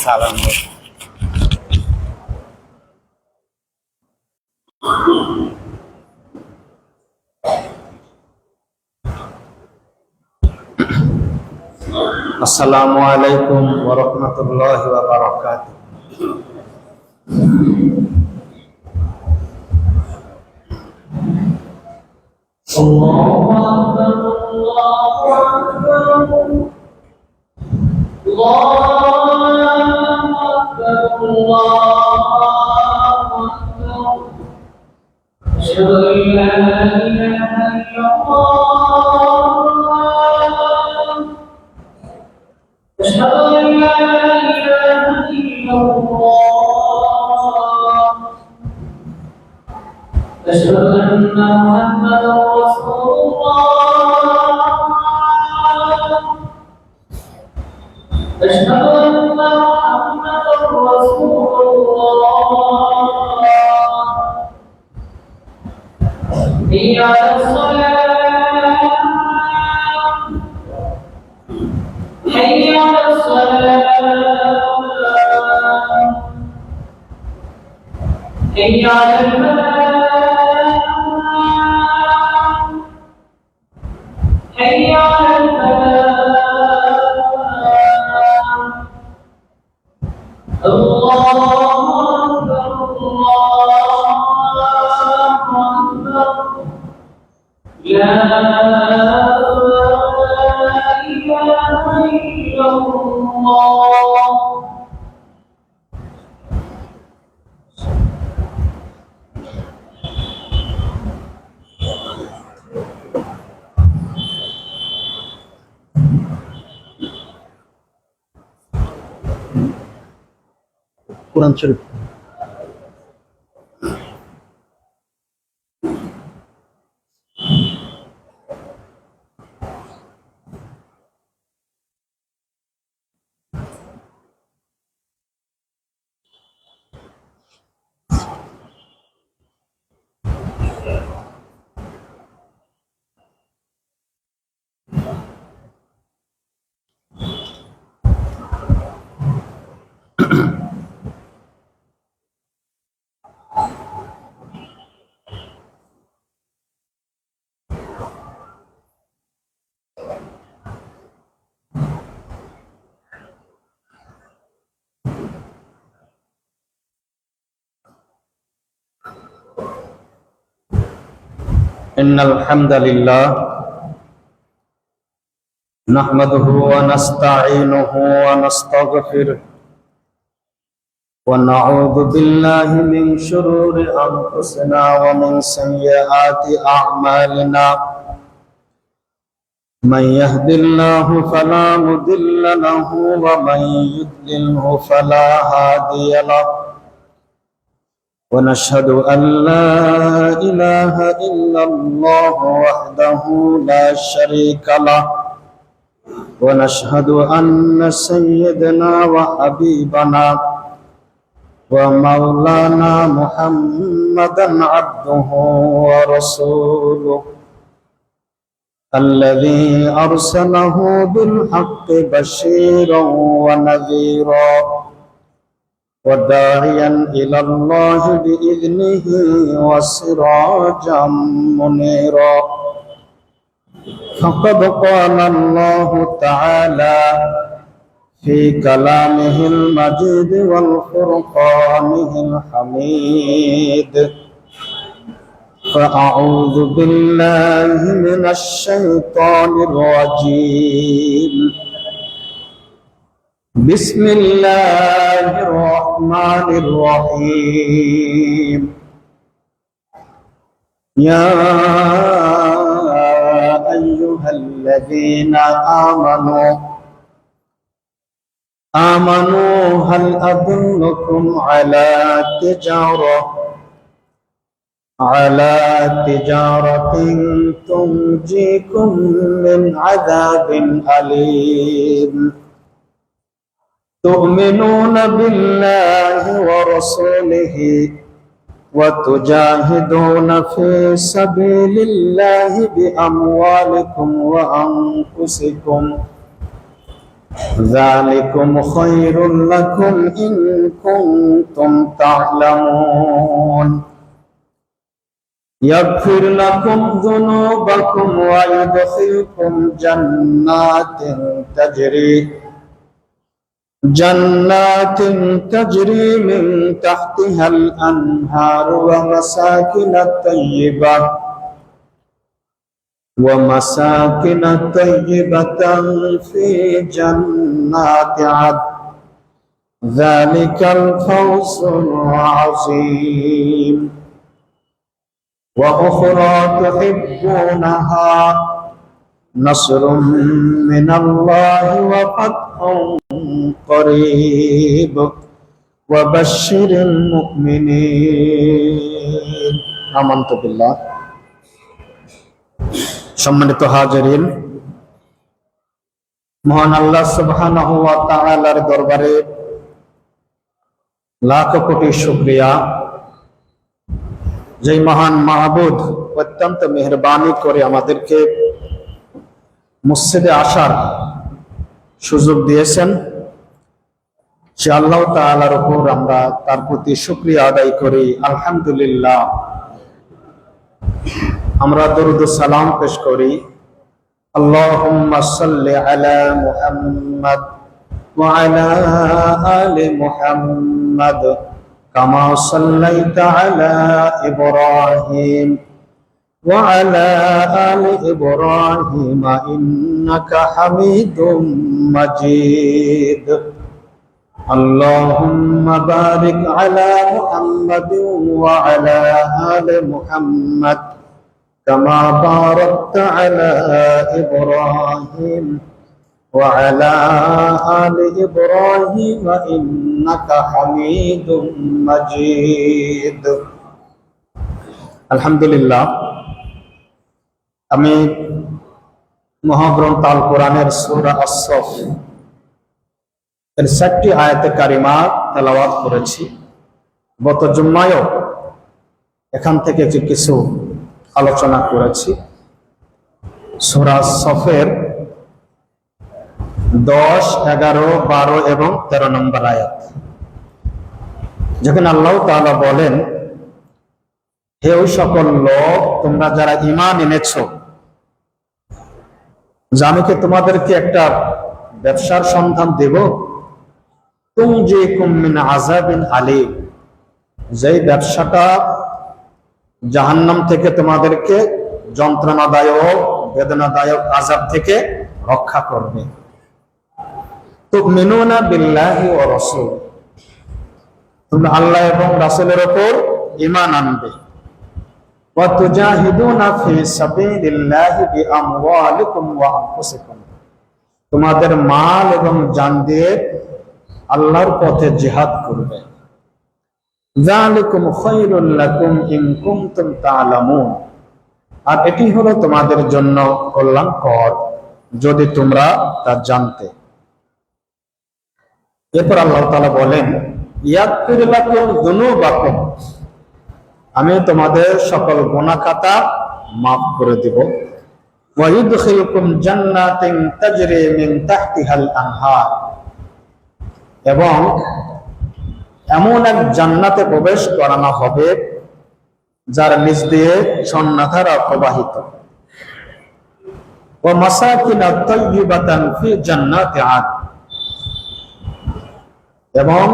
সালাম আসসালামু আলাইকুম ওয়া রাহমাতুল্লাহি ওয়া বারাকাতুহু। আল্লাহু আকবার, আল্লাহু আকবার, আল্লাহু আকবার, আল্লাহু আকবার। আশহাদু আল লা ইলাহা ইল্লাল্লাহ, আশহাদু আন লা ইলাহা ইল্লাল্লাহ, আশহাদু আন্না মুহাম্মাদার রাসূলুল্লাহ, আশহাদু আন্না মুহাম্মাদার রাসূলুল্লাহ। হাইয়া আলাস সালাহ, হাইয়া আলাস সালাহ, হাইয়া আলাল ফালাহ, হাইয়া আলাল ফালাহ। আল্লাহু আকবার, আল্লাহু আকবার। লা ইলাহা ইল্লাল্লাহ। কোরআন শরীফ إن الحمد لله نحمده ونستعينه ونستغفره ونعوذ بالله من شرور أنفسنا ومن سيئات أعمالنا من يهد الله فلا مضل له ومن يضلله فلا هادي له ونشهد أن لا إله إلا الله وحده لا شريك له ونشهد أن سيدنا وحبيبنا ومولانا محمدا عبده ورسوله الذي أرسله بالحق بشيرا ونذيرا وداعيا إلى الله بإذنه وسراجا منيرا. فقد قال الله تعالى في كلامه المجيد والفرقانه الحميد: فأعوذ بالله من الشيطان الرجيم. بسم الله الرحمن الرحيم. يا أيها الذين آمنوا هل أدلكم على تجارة تنجيكم من عذاب أليم تؤمنون بالله ورسوله وتجاهدون في سبيل الله بأموالكم وأنفسكم ذلكم خير لكم إن كنتم تعلمون يغفر لكم ذنوبكم ويدخلكم جنات تجري من تحتها الأنهار ومساكن طيبة في جنات عدن ذلك الفوز العظيم وأخرى تحبونها نصر من الله وفتح قريب وبشر المؤمنين آمنت بالله সম্মানিত হাজিরিন, মহান আল্লাহ সুবহানাহু ওয়া তাআলার দরবারে লাখ কোটি শুকরিয়া, যে মহান মাহবুদ অত্যন্ত মেহেরবানি করে আমাদেরকে মসজিদে আসার সুযোগ দিয়েছেন। সে আল্লাহ তাআলার উপর আমরা তার প্রতি শুকরিয়া আদায় করি। আলহামদুলিল্লাহ। আমরা দরুদ ও সালাম পেশ করি আল্লাহুম্মা সাল্লি আলা মুহাম্মাদ ওয়া আলা আলি মুহাম্মাদ কামা সাল্লাইতা আলা ইব্রাহিম ওয়া আলা আলি ইব্রাহিম ইন্নাকা হামিদুম মাজিদ। আল্লাহুম্মা বারিক আলা মুহাম্মাদ ওয়া আলা আলি মুহাম্মাদ كما باركت على إبراهيم وعلى آل إبراهيم إنك حميد مجيد। আলহামদুলিল্লাহ। আমি মহাগ্রন্থ আল কোরআনের সূরা আস-সফ এর 4টি আয়াতে কারিমা তেলাওয়াত করেছি। গত জুম্মায়ও এখান থেকে কিছু আলোচনা করেছি। সূরা সফের 10, 11, 12 এবং 13 নম্বর আয়াত, যেখানে আল্লাহ তাআলা বলেন, হে ওই সকল লোক তোমরা যারা ঈমান এনেছো, যে আমি কি তোমাদেরকে একটা ব্যবসার সন্ধান দেব, তুনজিকুম মিন আযাবিন আলীম, যেই ব্যবসাটা জাহান্নাম থেকে তোমাদেরকে যন্ত্রণাদায়ক বেদনাদায়ক আযাব থেকে রক্ষা করবে। তুমিনুনা বিল্লাহি ওয়া রাসূল, তোমরা আল্লাহ এবং রাসূলের উপর ঈমান আনবে। ওয়া তুজাহিদুনা ফি সাবিলিল্লাহি বিআমওয়ালিকুম ওয়া আনফুসিকুম, তোমাদের মাল এবং জান দিয়ে আল্লাহর পথে জিহাদ করবে। যালিকুম খায়রুল লাকুম ইন কুনতুম তা'লামুন, আর এটি হলো তোমাদের জন্য কল্যাণকর যদি তোমরা তা জানতে। এরপর আল্লাহ তাআলা বলেন, ইয়াগফির লাকুম যুনুবাকুম, আমি তোমাদের সকল গুনাহ খাতা মাফ করে দেব। ওয়া ইউদখিলুকুম জান্নাতিন তাজরি মিন তাহতিহাল আনহার, এবং এমন এক জান্নাতে প্রবেশ করানো হবে যার নিচ দিয়ে ঝর্ণাধারা প্রবাহিত। ওয়া মাসাকিনা তাইয়্যিবাতান ফি জান্নাতি আদ, এবং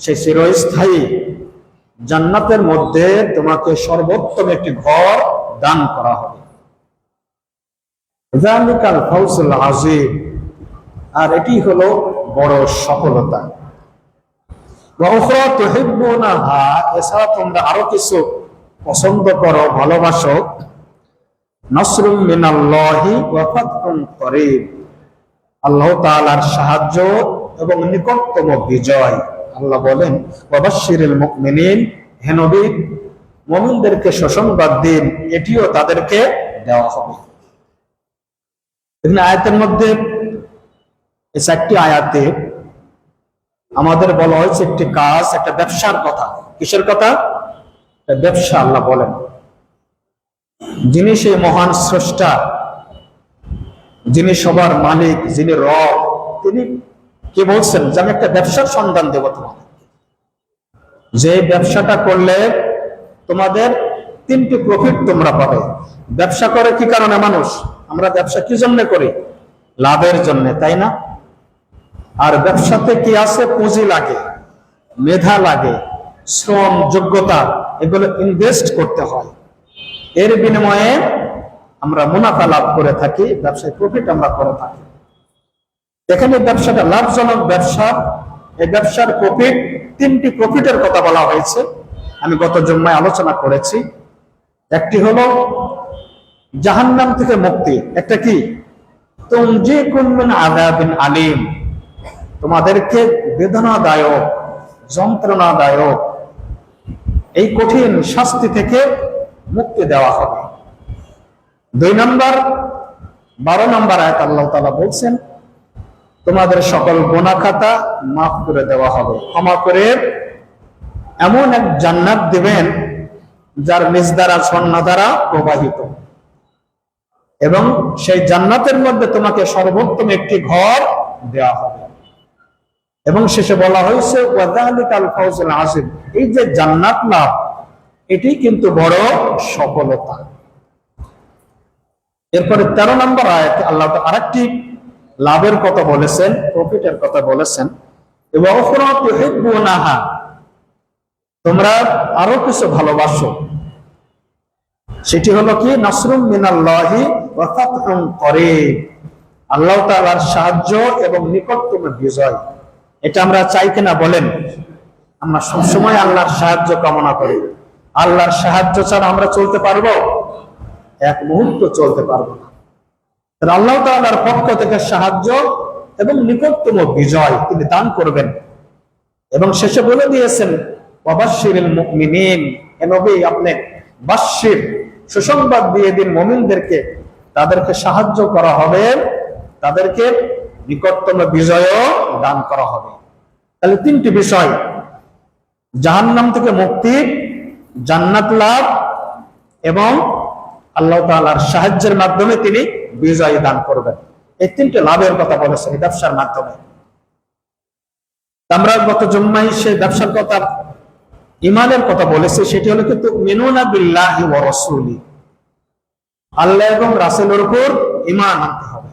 সেই চিরস্থায়ী জান্নাতের মধ্যে তোমাকে সর্বোত্তম একটি ঘর দান করা হবে। যালিকাল ফাউজুল আযীম, আর এটি হলো বড় সফলতা। ওয়া উখরা তুহিব্বুনাহা, এছাড়া তোমরা আরো কিছু পছন্দ করো, ভালোবাসো। নাসরুম মিনাল্লাহি ওয়া ফাতহুন করিব, আল্লাহ তাআলার সাহায্য এবং নিকটতম বিজয়। আল্লাহ বলেন, ওয়া বাশশিরিল মুমিনিন, হে নবী মুমিনদেরকে সুসংবাদ দিন, এটিও তাদেরকে দেওয়া হবে। এখানে আয়াতের মধ্যে এই 4টি আয়াতে আমাদের বলা হয়েছে একটি কাজ, একটা ব্যবসার কথা। কিসের কথা? ব্যবসা আল্লাহ বলেন। যিনি সেই মহান স্রষ্টা, যিনি সবার মালিক, যিনি রব, তিনি কি বলছেন যে আমি একটা ব্যবসার সন্ধান দেব তোমাকে, যে ব্যবসাটা করলে তোমাদের তিনটি প্রফিট তোমরা পাবে। ব্যবসা করে কি কারণে মানুষ? আমরা ব্যবসা কি জন্য করি? লাভের জন্য, তাই না? আর ব্যবসাতে কি আছে? পুঁজি লাগে, মেধা লাগে, শ্রম, যোগ্যতা, এগুলো ইনভেস্ট করতে হয়। এর বিনিময়ে আমরা মুনাফা লাভ করে থাকি, ব্যবসায় প্রফিট আমরা করে থাকি। এখানে ব্যবসাটা লাভজনক ব্যবসা, এই ব্যবসার প্রফিট, তিনটি প্রফিটের কথা বলা হয়েছে, আমি গত জুম্মায় আলোচনা করেছি। একটি হলো জাহান্নাম থেকে মুক্তি, একটা কি? তুনজিকুম মিন আযাবিন আলীম, তোমাদেরকে বেদনাদায়ক, যন্ত্রণাদায়ক এই কঠিন শাস্তি থেকে মুক্তি দেওয়া হবে। 2 নম্বর 12 নম্বর আয়াত আল্লাহ তাআলা বলছেন তোমাদের সকল গুনাহ খাতা মাফ করে দেওয়া হবে, ক্ষমা করে এমন এক জান্নাত দিবেন যার নিজ দ্বারা ঝর্ণা দ্বারা প্রবাহিত, এবং সেই জান্নাতের মধ্যে তোমাকে সর্বোত্তম একটি ঘর দেওয়া হবে। এবং শেষে বলা হয়েছে ওয়াযালিকাল ফাওজুল আযীম, এই যে জান্নাত লাভ, এটি কিন্তু বড় সফলতা। এরপরে 13 নম্বর আয়াতে আল্লাহ তাআলা আরেকটি লাভের কথা বলেছেন, প্রফিটের কথা বলেছেন, এবং উখরা তুহিব্বুনাহা, তোমরা আরো কিছু ভালোবাসো, সেটি হলো কি? নাসরুম মিনাল্লাহি ওয়া ফাতহুন করিব, আল্লাহ তাআলার সাহায্য এবং নিকটতম বিজয়। এটা আমরা চাই কিনা বলেন? আমরা সবসময় আল্লাহর সাহায্য কামনা করি। আল্লাহর সাহায্য ছাড়া আমরা চলতে পারবো? এক মুহূর্ত চলতে পারবো না। আল্লাহ তাআলার পক্ষ থেকে সাহায্য এবং নিকটতম বিজয় তিনি দান করবেন। এবং শেষে বলে দিয়েছেন ওয়াবাশশিরিল মুমিনিন, হে নবী আপনি বাশশির, সুসংবাদ দিয়ে দিন মুমিনদেরকে, তাদেরকে সাহায্য করা হবে, তাদেরকে নিকটতম বিজয়ও দান করা হবে। তাহলে তিনটি বিষয়, জাহান্নাম থেকে মুক্তি, জান্নাত লাভ এবং আল্লাহ তাআলার সাহায্যের মাধ্যমে তিনি বিজয় দান করবেন। এই তিনটি লাভের কথা বলেছেন এই ব্যবসার মাধ্যমে। আমরা গত জুম্মায় সেই ব্যবসার কথা, ঈমানের কথা বলেছি, সেটি হলো কিন্তু মিনুনা বিল্লাহি ওয়া রাসূলি, আল্লাহ এবং রাসূলের উপর ঈমান আনতে হবে।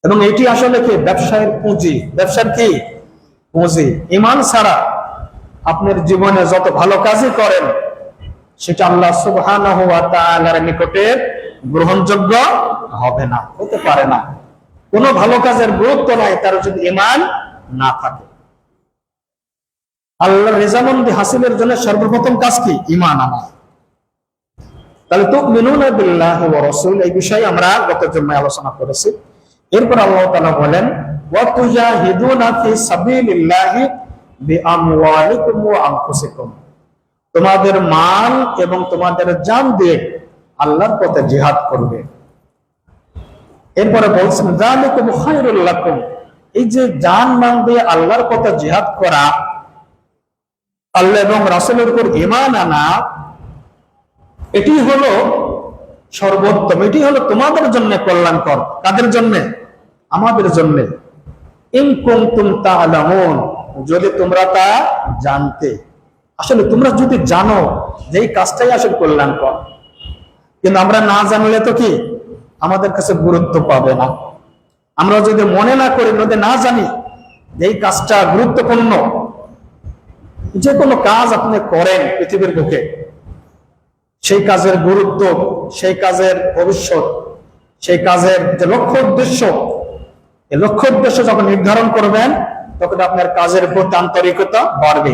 এবং এটি আসলে কি? ব্যবসায়ের পুঁজি। ব্যবসার কি? পুঁজি। ঈমান ছাড়া আপনার জীবনে যত ভালো কাজই করেন সেটা আল্লাহ সুবহানাহু ওয়া তাআলার নিকটে গ্রহণযোগ্য হবে না, হতে পারে না। কোনো ভালো কাজের গুরুত্ব নাই তার যদি ঈমান না থাকে। আল্লাহর রিজামন্দি হাসিলের জন্য সর্বপ্রথম কাজ কি? ঈমান আনা। তাহলে তুমিনুনা বিল্লাহি ওয়া রাসূল, এই বিষয়ে আমরা গত জুম্মায় আলোচনা করেছি। এরপর আল্লাহ তাআলা বলেন ওয়া তুজাহিদুনা ফি সাবিলিল্লাহি বিআমওয়ালিকুম ওয়া আনফুসিকুম, তোমাদের মাল এবং তোমাদের জান দিয়ে আল্লাহর পথে জিহাদ করবে। এরপরে বলছেন যালিকুম খায়রুল লাকুম, এই যে জান মাল দিয়ে আল্লাহর পথে জিহাদ করা, আল্লাহ এবং রাসূলের উপর ঈমান আনা, এটি হলো সর্বোত্তম, এটি হলো তোমাদের জন্য কল্যাণকর। কাদের জন্য? আমাদের জন্য। ইন কুনতুম তা'লামুন, যদি তোমরা তা জানতে। আসলে তোমরা যদি জানো যে এই কাজটাই আসলে কল্যাণকর, কিন্তু আমরা না জানলে তো কি আমাদের কাছে গুরুত্ব পাবে না। আমরা যদি মনে না করি, যদি না জানি যে এই কাজটা গুরুত্বপূর্ণ, যে কোনো কাজ আপনি করেন পৃথিবীর বুকে, সেই কাজের গুরুত্ব, সেই কাজের ভবিষ্যৎ, সেই কাজের যে লক্ষ্য উদ্দেশ্য, এই লক্ষ্য উদ্দেশ্য যখন নির্ধারণ করবেন তখন আপনার কাজের প্রতি আন্তরিকতা বাড়বে।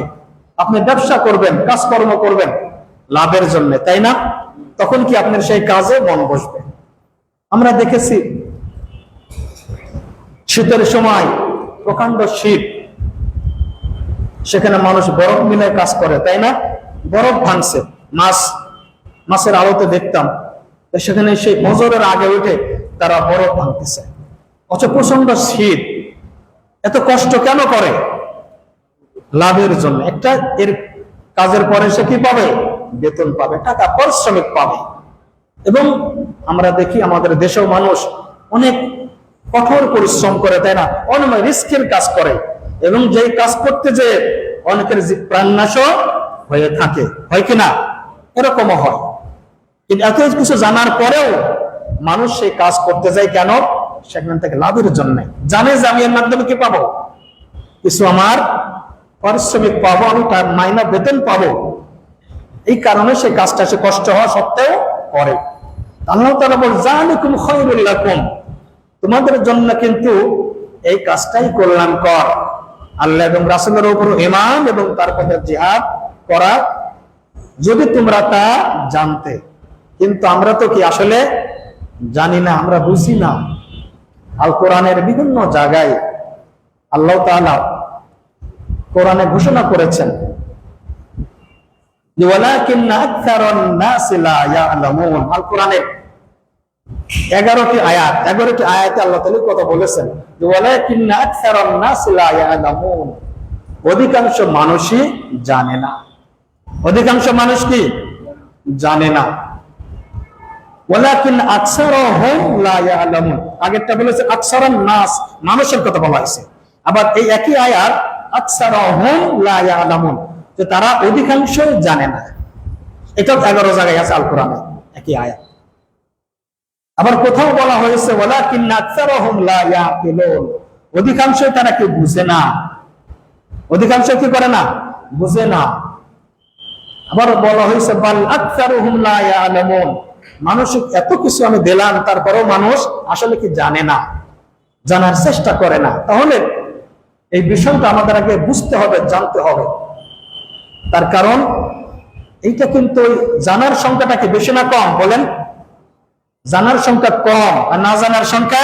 আপনি ব্যবসা করবেন, কাজকর্ম করবেন লাভের জন্য, তাই না? তখন কি আপনার সেই কাজে মন বসবে। আমরা দেখেছি শীতের সময় প্রকাণ্ড শীত, সেখানে মানুষ বরফ মিলে কাজ করে, তাই না? বরফ ভাঙছে, মাছের আলোতে দেখতাম সেখানে সেই ফজরের আগে উঠে তারা বরফ ভাঙতেছে, অথচ প্রচন্ড শীত। এত কষ্ট কেন করে? লাভের জন্য। একটা এর কাজের পরে সে কি পাবে? বেতন পাবে, টাকা, পারিশ্রমিক পাবে। এবং আমরা দেখি আমাদের দেশেও মানুষ অনেক কঠোর পরিশ্রম করে, তাই না? অনেক রিস্কের কাজ করে, এবং যেই কাজ করতে যে অনেকের প্রাণনাশ হয়ে থাকে, হয় কিনা? এরকমও হয়। কিন্তু এত কিছু জানার পরেও মানুষ সেই কাজ করতে যায় কেন? সেখান থেকে লাভের জন্য। জানে যে আমি এর মাধ্যমে কি পাবো? কিছু আমার পারিশ্রমিক পাবো, আমি তার মাইনা বেতন পাবো। এই কারণে সেই কাজটা সে কষ্ট হওয়া সত্ত্বেও করে। আল্লাহ তাআলা বলেন যালিকুম খায়রুল লাকুম, তোমাদের জন্য কিন্তু এই কাজটাই কল্যাণকর। আল্লাহ এবং রাসূলের উপর ঈমান এবং তার পথে জিহাদ করা, যদি তোমরা তা জানতে। কিন্তু আমরা তো কি আসলে জানি না, আমরা বুঝি না। আল কোরআনের বিভিন্ন জায়গায় আল্লাহ তাআলা কোরআনে ঘোষণা করেছেন যে ওয়ালাকিন্না আকসারান নাসি লা ইয়ালামুন। আল কোরআনের 11টি আয়াতে আল্লাহ তাআলা কথা বলেছেন যে ওয়ালাকিন্না আকসারান নাসি লা ইয়ালামুন, অধিকাংশ মানুষই জানে না। অধিকাংশ মানুষ কি জানে না। ওয়ালাকিন আকসারুহুম লা ইয়ালামুন, আগেরটা বলেছে আকসারান নাস, মানুষের কথা বলা হয়েছে। আবার এই একই আয়াত আকসারুহুম লা ইয়ালামুন, যে তারা অধিকাংশ জানে না। এটাও 11 জায়গায় আছে আল কোরআনে, একই আয়াত। আবার কোথাও বলা হয়েছে ওয়ালাকিন আকসারুহুম লা ইয়াকিলুন, অধিকাংশ তারা কি বুঝে না। অধিকাংশ কি করে না? বুঝে না। আবার বলা হয়েছে বাল আকসারুহুম লা ইয়ালামুন, মানুষ এত কিছু আমি দিলাম তারপরেও মানুষ আসলে কি জানে না, জানার চেষ্টা করে না। তাহলে এই বিষয়টা আমাদের আগে বুঝতে হবে, জানতে হবে। তার কারণ এইটা কিন্তু জানার সংখ্যাটা কি বেশি না কম? বলেন, জানার সংখ্যা কম আর না জানার সংখ্যা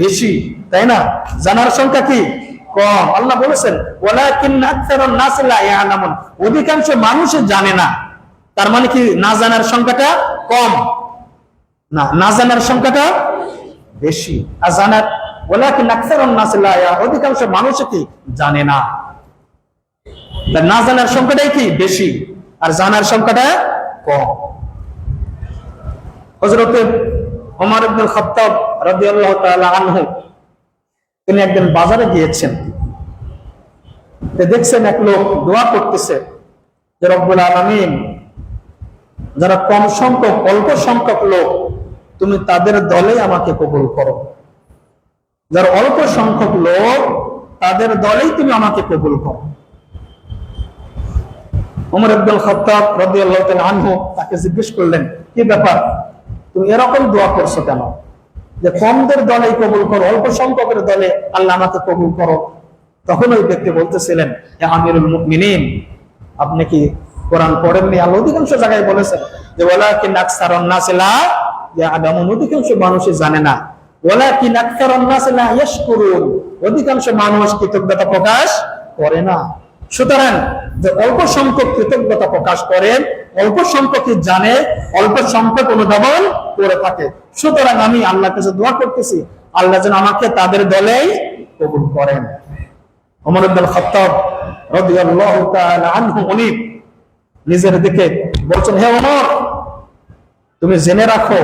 বেশি, তাই না? জানার সংখ্যা কি কম। আল্লাহ বলেছেন ওয়ালাকিন্না আকসারান নাসি লা ইয়ালামুন, অধিকাংশ মানুষ জানে না। তার মানে কি না জানার সংখ্যাটা কম? না, না জানার সংখ্যাটা বেশি। আর জানার ওয়ালাকিন্না আকসারান নাসি লা ইয়ালামুন, অধিকাংশ মানুষ কি জানে না। না জানার সংখ্যাটাই কি বেশি আর জানার সংখ্যাটা কম। হযরত ওমর ইবনে খাত্তাব রাদিয়াল্লাহু তাআলা আনহু তিনি একদিন বাজারে গিয়েছেন, দেখছেন এক লোক দোয়া করতেছে যে রব্বুল আলামিন, যারা কম সংখ্যক, অল্প সংখ্যক লোক, তুমি তাদের দলে আমাকে কবুল করো। যারা অল্প সংখ্যক লোক, তাদের দলেই তুমি আমাকে কবুল করো। ওমর ইবনে খাত্তাব রাদিয়াল্লাহু তাআলা আনহু তাকে জিজ্ঞেস করলেন, কি ব্যাপার, তুমি এরকম দোয়া করছো কেন? যে কমদের দলেই কবুল করো, অল্প সংখ্যকের দলে আল্লাহ আমাকে কবুল করো। তখন ওই ব্যক্তি বলতেছিলেন, হে আমিরুল মুমিনিন, আপনি কি কোরআন পড়েননি? আল্লাহ অধিকাংশ জায়গায় বলেছেন যে ওয়ালাকিন আকসারান নাসি লা ইয়ালামুন, অধিকাংশ মানুষই জানে না। ওয়ালাকিন আকসারান নাসি লা ইয়াশকুরুন, অধিকাংশ মানুষ কৃতজ্ঞতা প্রকাশ করে না। সুতরাং যে অল্প সংখ্যক কৃতজ্ঞতা প্রকাশ করেন, অল্প সংখ্যকই জানে, অল্প সংখ্যক অনুধাবন করে থাকে। সুতরাং আমি আল্লাহর কাছে দোয়া করতেছি, আল্লাহ যেন আমাকে তাদের দলেই কবুল করেন। ওমর ইবনে খাত্তাব রাদিয়াল্লাহু তাআলা আনহু উনি নিজের দিকে বলছেন, হে ওমর, তুমি জেনে রাখো,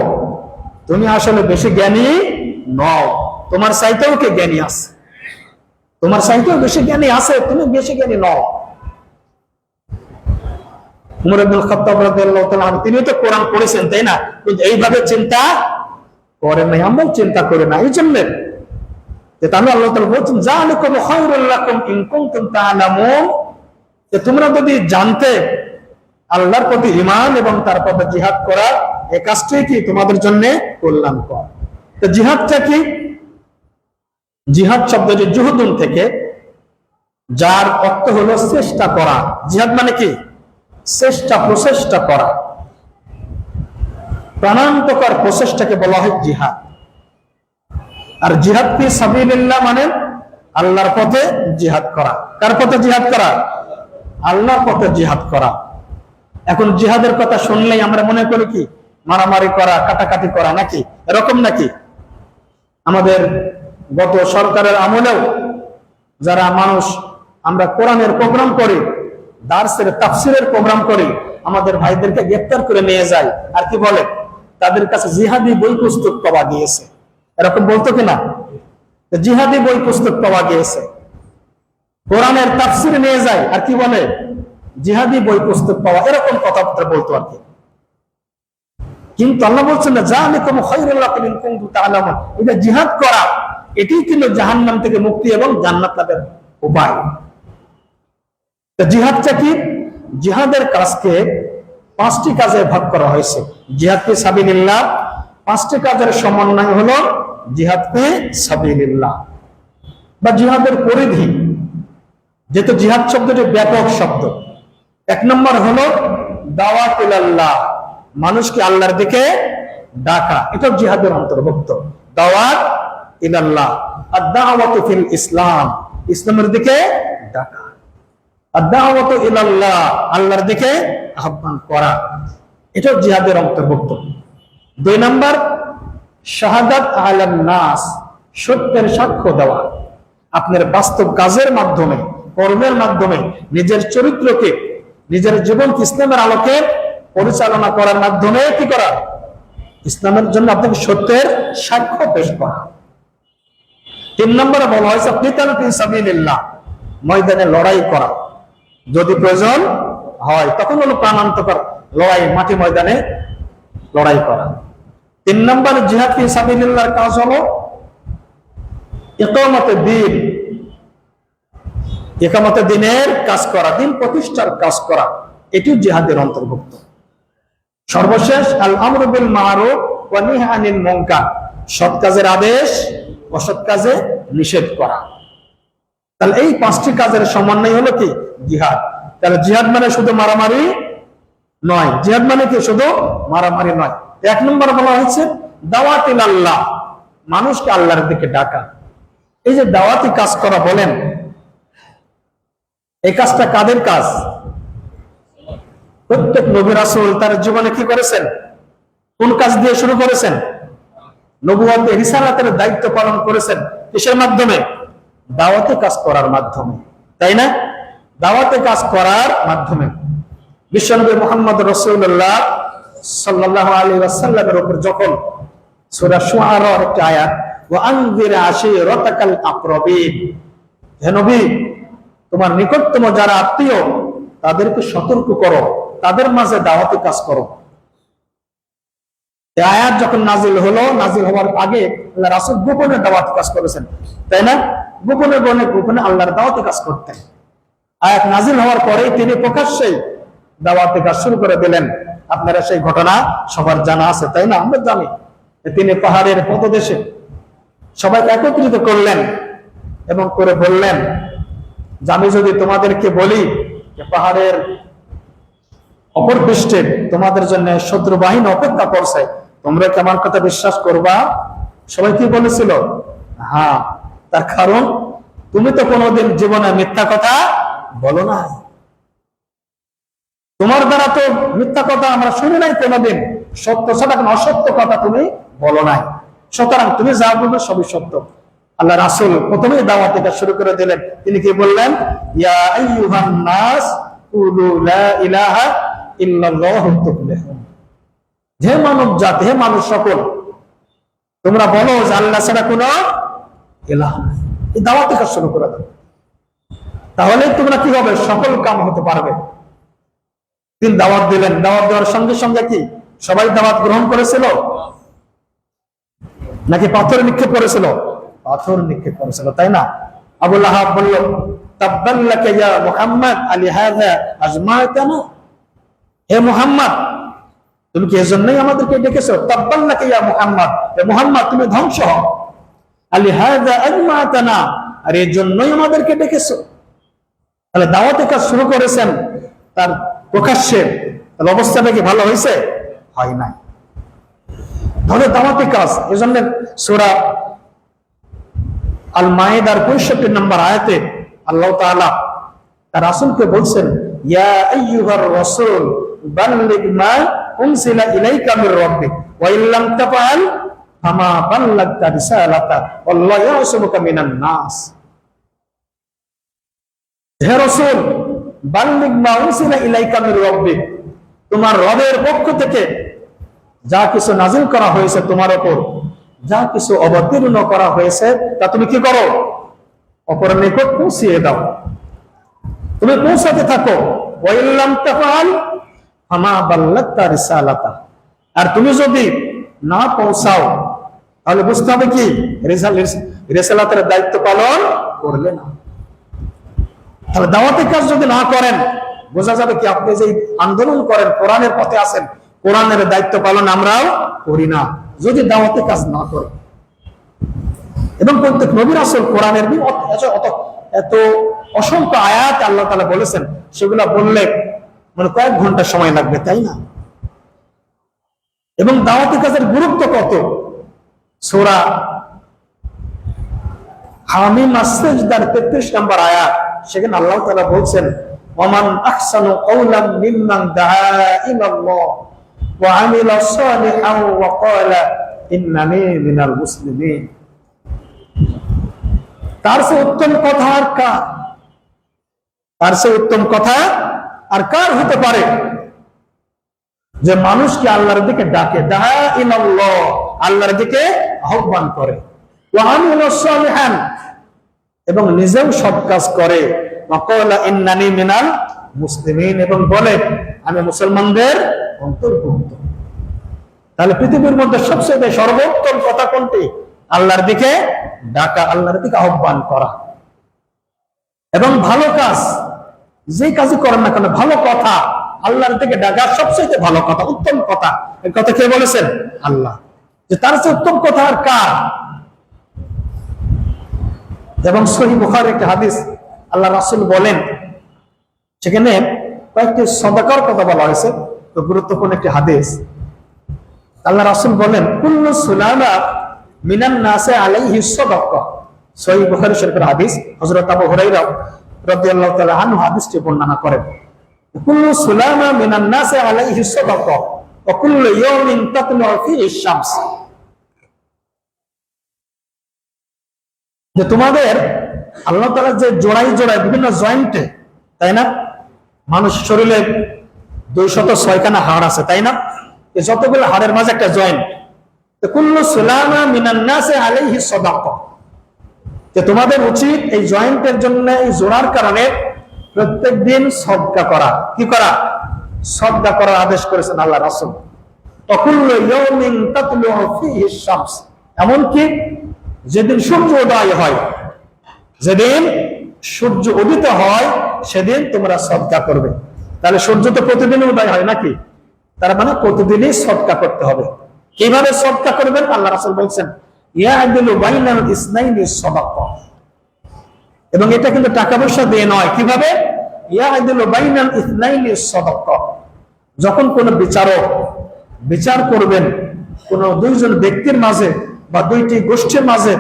তুমি আসলে বেশি জ্ঞানী নও, তোমার চাইতেও কে জ্ঞানী আছে, তোমার চাইতেও বেশি জ্ঞানী আছে, তুমি বেশি জ্ঞানী নও। ওমর ইবনে খাত্তাব রাদিয়াল্লাহু তাআলা আনহু তিনি তো কোরআন পড়েছেন, তাই না? কিন্তু এইভাবে চিন্তা করেন নাই, আমরাও চিন্তা করি না। এই জন্য যে তাহলে আল্লাহ তাআলা বলছেন যালিকুম খায়রুল লাকুম ইন কুনতুম তা'লামুন, যে তোমরা যদি জানতে আল্লাহর প্রতি ঈমান এবং তার পথে জিহাদ করা, এই কাজটাই কি তোমাদের জন্য কল্যাণকর। তো জিহাদটা কি? জিহাদ শব্দটি জুহুদুন থেকে, যার অর্থ হলো চেষ্টা করা। জিহাদ মানে কি? চেষ্টা, প্রচেষ্টা করা, প্রাণান্তকর প্রচেষ্টাকে বলা হয় জিহাদ। আর জিহাদ ফি সাবিলিল্লাহ মানে আল্লাহর পথে জিহাদ করা। কার পথে জিহাদ করা? আল্লাহর পথে জিহাদ করা। এখন জিহাদের কথা শুনলেই আমরা মনে করি কি মারামারি করা, কাটাকাটি করা, নাকি এরকম? নাকি আমাদের গত সরকারের আমলেও যারা মানুষ আমরা কোরআনের প্রোগ্রাম করি, দার্সের তাফসিরের প্রোগ্রাম করি, আমাদের ভাইদেরকে গ্রেফতার করে নিয়ে যায়, আর কি বলে তাদের কাছে জিহাদি বই পুস্তক পাওয়া গিয়েছে, এরকম বলতো কিনা? জিহাদি বই পুস্তক পাওয়া গিয়েছে, কোরআনের তাফসির নিয়ে যায়, আর কি বলে জিহাদি বই পুস্তক পাওয়া, এরকম কথাবার্তা বলতো আর কি। কিন্তু আল্লাহ বলছেন না, যালিকুম খায়রুল লাকুম ইন কুনতুম তা'লামুন, এটা জিহাদ করা, এটাই কিন্তু জাহান্নাম থেকে মুক্তি এবং জান্নাত লাভের উপায়। তো জিহাদটা কি? জিহাদের কাজকে 5টি কাজে ভাগ করা হয়েছে। জিহাদ ফি সাবিলিল্লাহ, 5টি কাজের সমন্বয় হলো জিহাদ ফি সাবিলিল্লাহ বা জিহাদের পরিধি, যেহেতু জিহাদ শব্দটি ব্যাপক শব্দ। 1 নম্বর হলো দাওয়াত ইলাল্লাহ, মানুষকে আল্লাহর দিকে ডাকা, এটা জিহাদের অন্তর্ভুক্ত। দাওয়াত ইলাল্লাহ, আদ-দাওয়াতু ফিল ইসলাম, ইসলামের দিকে ডাকা। আদ-দাওয়াতু ইলাল্লাহ, আল্লাহর দিকে আহ্বান করা, এটা জিহাদের অন্তর্ভুক্ত। 2 নম্বর শাহাদাত আলান নাস, সত্যের সাক্ষ্য দেওয়া, আপনার বাস্তব কাজের মাধ্যমে, কর্মের মাধ্যমে নিজের চরিত্রকে, নিজের জীবনকে ইসলামের আলোকে পরিচালনা করার মাধ্যমে কি করা? ইসলামের জন্য আপনাকে সত্যের সাক্ষ্য পেশ করা। 3 নম্বরে বলা হয়েছে কিতাল ফি সাবিলিল্লাহ, ময়দানে লড়াই করা, যদি প্রয়োজন হয় তখন হলো প্রাণান্তকর লড়াই, মাটি ময়দানে লড়াই করা। 3 নম্বর জিহাদ ফি সাবিলিল্লাহর কাজ হলো ইকামতে দ্বীন, ইকামতে দ্বীনের কাজ করা, দ্বীন প্রতিষ্ঠার কাজ করা, এটিও জিহাদের অন্তর্ভুক্ত। সর্বশেষ আল আমরু বিল মারুফ ওয়া নাহী আনিল মুনকার, সৎ কাজের আদেশ, অসৎ কাজে নিষেধ করা। তাহলে এই 5টি কাজের সমন্বয় হলো কি? জিহাদ। তাহলে জিহাদ মানে শুধু মারামারি নয়, জিহাদ মানে কি শুধু মারামারি নয়। 1 নম্বর বলা হয়েছে দাওয়াত ইলাল্লাহ, মানুষকে আল্লাহর দিকে ডাকা। এই যে দাওয়াতি কাজ করা বলেন, এই কাজটা কাদের কাজ? প্রত্যেক নবী রাসূল তার জীবনে কি করেছেন? কোন কাজ দিয়ে শুরু করেছেন? নবুয়ত রিসালাতের দায়িত্ব পালন করেছেন কিসের মাধ্যমে? দাওয়াতে কাজ করার মাধ্যমে, তাই না? দাওয়াতে কাজ করার মাধ্যমে। বিশ্বনবী মুহাম্মদ রাসূলুল্লাহ সাল্লাল্লাহু আলাইহি ওয়াসাল্লামের উপর যখন সূরা শুআরার একটা আয়াত, ওয়া আনযির আশীরাতাকাল আকরাবিন, হে নবী তোমার নিকটতম যারা আত্মীয় তাদেরকে সতর্ক করো, তাদের মাঝে দাওয়াতি কাজ করো। এই আয়াত যখন নাজিল হলো, নাজিল হওয়ার আগে আল্লাহ রাসূল গোপনে দাওয়াতি কাজ করেছেন, তাই না? গোপনে গোপনে আল্লাহর দাওয়াতি কাজ করতেন। আয়াত নাজিল হওয়ার পরে তিনি প্রকাশ্যে দাওয়াতি কাজ শুরু করে দিলেন। আপনারা সেই ঘটনা সবার জানা আছে, তাই না? আমরা জানি তিনি পাহাড়ের পদদেশে সবাইকে একত্রিত করলেন এবং করে বললেন যে আমি যদি তোমাদেরকে বলি যে পাহাড়ের অপর পৃষ্ঠে তোমাদের জন্য শত্রু বাহিনী অপেক্ষা করছে, তোমরা কি আমার কথা বিশ্বাস করবা? সবাই কি বলেছিল? হ্যাঁ। তার কারণ তুমি তো কোনোদিন জীবনে মিথ্যা কথা বলো না, তোমার দ্বারা তো মিথ্যা কথা আমরা শুনি নাই কোনোদিন, সত্য ছাড়া কোনো অসত্য কথা তুমি বলো নাই, সুতরাং তুমি যা বলবে সবই সত্য। আল্লাহ রাসূল প্রথমেই দাওয়াত এটা শুরু করে দিলেন। তিনি কি বললেন? ইয়া আইয়ুহান নাস কুলু লা ইলাহা ইল্লাল্লাহু তুফলিহুন, হে মানব জাতি, হে মানুষ সকল, তোমরা বলো যে আল্লাহ ছাড়া কোনো ইলাহ নাই। এই দাওয়াত কাজ শুরু করে দাও, তাহলে তোমরা কি হবে? সকল কাম হতে পারবে। তিনি দাওয়াত দিলেন। দাওয়াত দেওয়ার সঙ্গে সঙ্গে কি সবাই দাওয়াত গ্রহণ করেছিল নাকি পাথর নিক্ষেপ করেছিল? পাথর নিক্ষেপ করেছিল, তাই না? আবু লাহাব বলল তাব্বান লাকা ইয়া মুহাম্মদ আলিহাযা আজমাতানা, হে মুহাম্মদ তুমি কি এজন্যই আমাদেরকে ডেকেছো? তাব্বান লাকা ইয়া মুহাম্মদ, হে মুহাম্মদ তুমি ধ্বংস হও। আলিহাযা আজমাতানা, আর এই জন্যই আমাদেরকে ডেকেছো। তাহলে দাওয়াতে কাজ শুরু করেছেন তার প্রকাশ্যে, তাহলে অবস্থাটা কি ভালো হয়েছে? হয় নাই। তাহলে দাওয়াতি কাজ, এজন্য সূরা আল মাইদার 65 নম্বর আয়াতে আল্লাহ তাআলা তার রাসূলকে বলছেন, ইয়া আইয়ুহার রাসূল বাল্লিগ মা উনসিলা ইলাইকা মির রাব্বিক ওয়া ইল্লাম তাফআল ফামা বাল্লাগতা রিসালাতা ওয়াল্লাহু ইয়াসুমুকা মিনান নাস। হে রাসূল, বাল্লিগ মা উনসিলা ইলাইকা মির রাব্বিক, তোমার রবের পক্ষ থেকে যা কিছু নাজিল করা হয়েছে তোমার উপর, যা কিছু অবতীর্ণ করা হয়েছে তা তুমি কি করো? অপরের নিকট পৌঁছিয়ে দাও, তুমি পৌঁছাতে থাকো। ওয়া ইল্লাম তাফআল ফামা বাল্লাগতা রিসালাতা, আর তুমি যদি না পৌঁছাও তাহলে বুঝতে হবে কি রিসালাতের দায়িত্ব পালন করলে না। তাহলে দাওয়াতের কাজ যদি না করেন, বোঝা যাবে কি আপনি যে আন্দোলন করেন, কোরআনের পথে আছেন, কোরআনের দায়িত্ব পালন আমরাও করি না যদি দাওয়াতের কাজ না করি। এবং প্রত্যেক নবী রাসূল কোরআনের এত অসংখ্য আয়াত আল্লাহ তাআলা বলেছেন, সেগুলা বললে মানে কয়েক ঘন্টা সময় লাগবে, তাই না? এবং দাওয়াতের কাজের গুরুত্ব কত। সূরা হামিম আস-সাজদার 33 নম্বর আয়াত, সেখানে আল্লাহ তাআলা বলছেন, ওয়ামান আহসানু কাওলাম মিম্মান দাআ ইলাল্লাহ ওয়া আমিলা সালিহান ওয়া ক্বালা ইন্নানী মিনাল মুসলিমিন। তার চেয়ে উত্তম কথা আর কার? তার চেয়ে উত্তম কথা আর কার হতে পারে যে মানুষকে আল্লাহর দিকে ডাকে, দাআ ইলাল্লাহ, আল্লাহর দিকে আহ্বান করে, ওয়া আমিলা সালিহান, এবং নিজেও সৎ কাজ করে, ওয়া ক্বালা ইন্নানী মিনাল মুসলিমিন, এবং বলে আমি মুসলমানদের অন্তর্ভুক্ত। তাহলে পৃথিবীর মধ্যে সবচেয়ে সর্বোত্তম কথা কোনটি? আল্লাহর দিকে ডাকা, আল্লাহর দিকে আহ্বান করা। এবং ভালো কাজ, যে কাজই করেন না কেন, ভালো কথা, আল্লাহর দিকে ডাকা সবচেয়ে ভালো কথা, উত্তম কথা। এই কথা কে বলেছেন? আল্লাহ। যে তার চেয়ে উত্তম কথা আর কার? এবং সহিহ বুখারীর একটা হাদিস, আল্লাহ রাসূল বলেন, সেখানে কয়েকটি সাদাকার কথা বলা হয়েছে, তো গুরুত্বপূর্ণ একটি হাদিস। আল্লাহ রাসূল বলেন, কুল্লু সুলামা মিনান নাসি আলাইহি সাদাকা। সহিহ বুখারী শরীফের হাদিস, হযরত আবু হুরায়রা রাদিয়াল্লাহু তাআলা আনহু হাদিসটি বর্ণনা করেন, কুল্লু সুলামা মিনান নাসি আলাইহি সাদাকা ওয়া কুল্লু ইয়াওমিন তাতলু ফীহি আশ-শামস। যে তোমাদের আল্লাহ তাআলা যে জোড়ায় জোড়ায় বিভিন্ন জয়েন্টে, তাই না, মানুষ শরীরে 206 খানা হাড় আছে, তাই না, এই যতগুলো হাড়ের মাঝে একটা জয়েন্ট, কুল্লু সুলামা মিনান নাসি আলাইহি সাদাকা, যে তোমাদের উচিত এই জয়েন্টের জন্য, এই জোড়ার কারণে প্রত্যেকদিন সদকা করা। কি করা? সদকা করার আদেশ করেছেন আল্লাহ রাসূল। কুল্লু ইয়াওমিন তাতলু ফীহি আশ-শামস, এমনকি যেদিন সূর্য উদয় হয়, যেদিন সূর্য উদিত হয়, সেদিন তোমরা সদকা করবে। তাহলে সূর্য তো প্রতিদিন উদয় হয় নাকি? তার মানে প্রতিদিনই সদকা করতে হবে। কিভাবে সদকা করবেন? আল্লাহ রাসূল বলছেন, ইয়াদিলু বাইনাল ইসনাইনি সাদাকা। এবং এটা কিন্তু টাকা পয়সা দিয়ে নয়। কিভাবে? ইয়াদিলু বাইনাল ইসনাইনি সাদাকা। যখন কোন বিচারক বিচার করবেন কোন দুইজন ব্যক্তির মাঝে বা দুইটি গোষ্ঠীর মাঝে,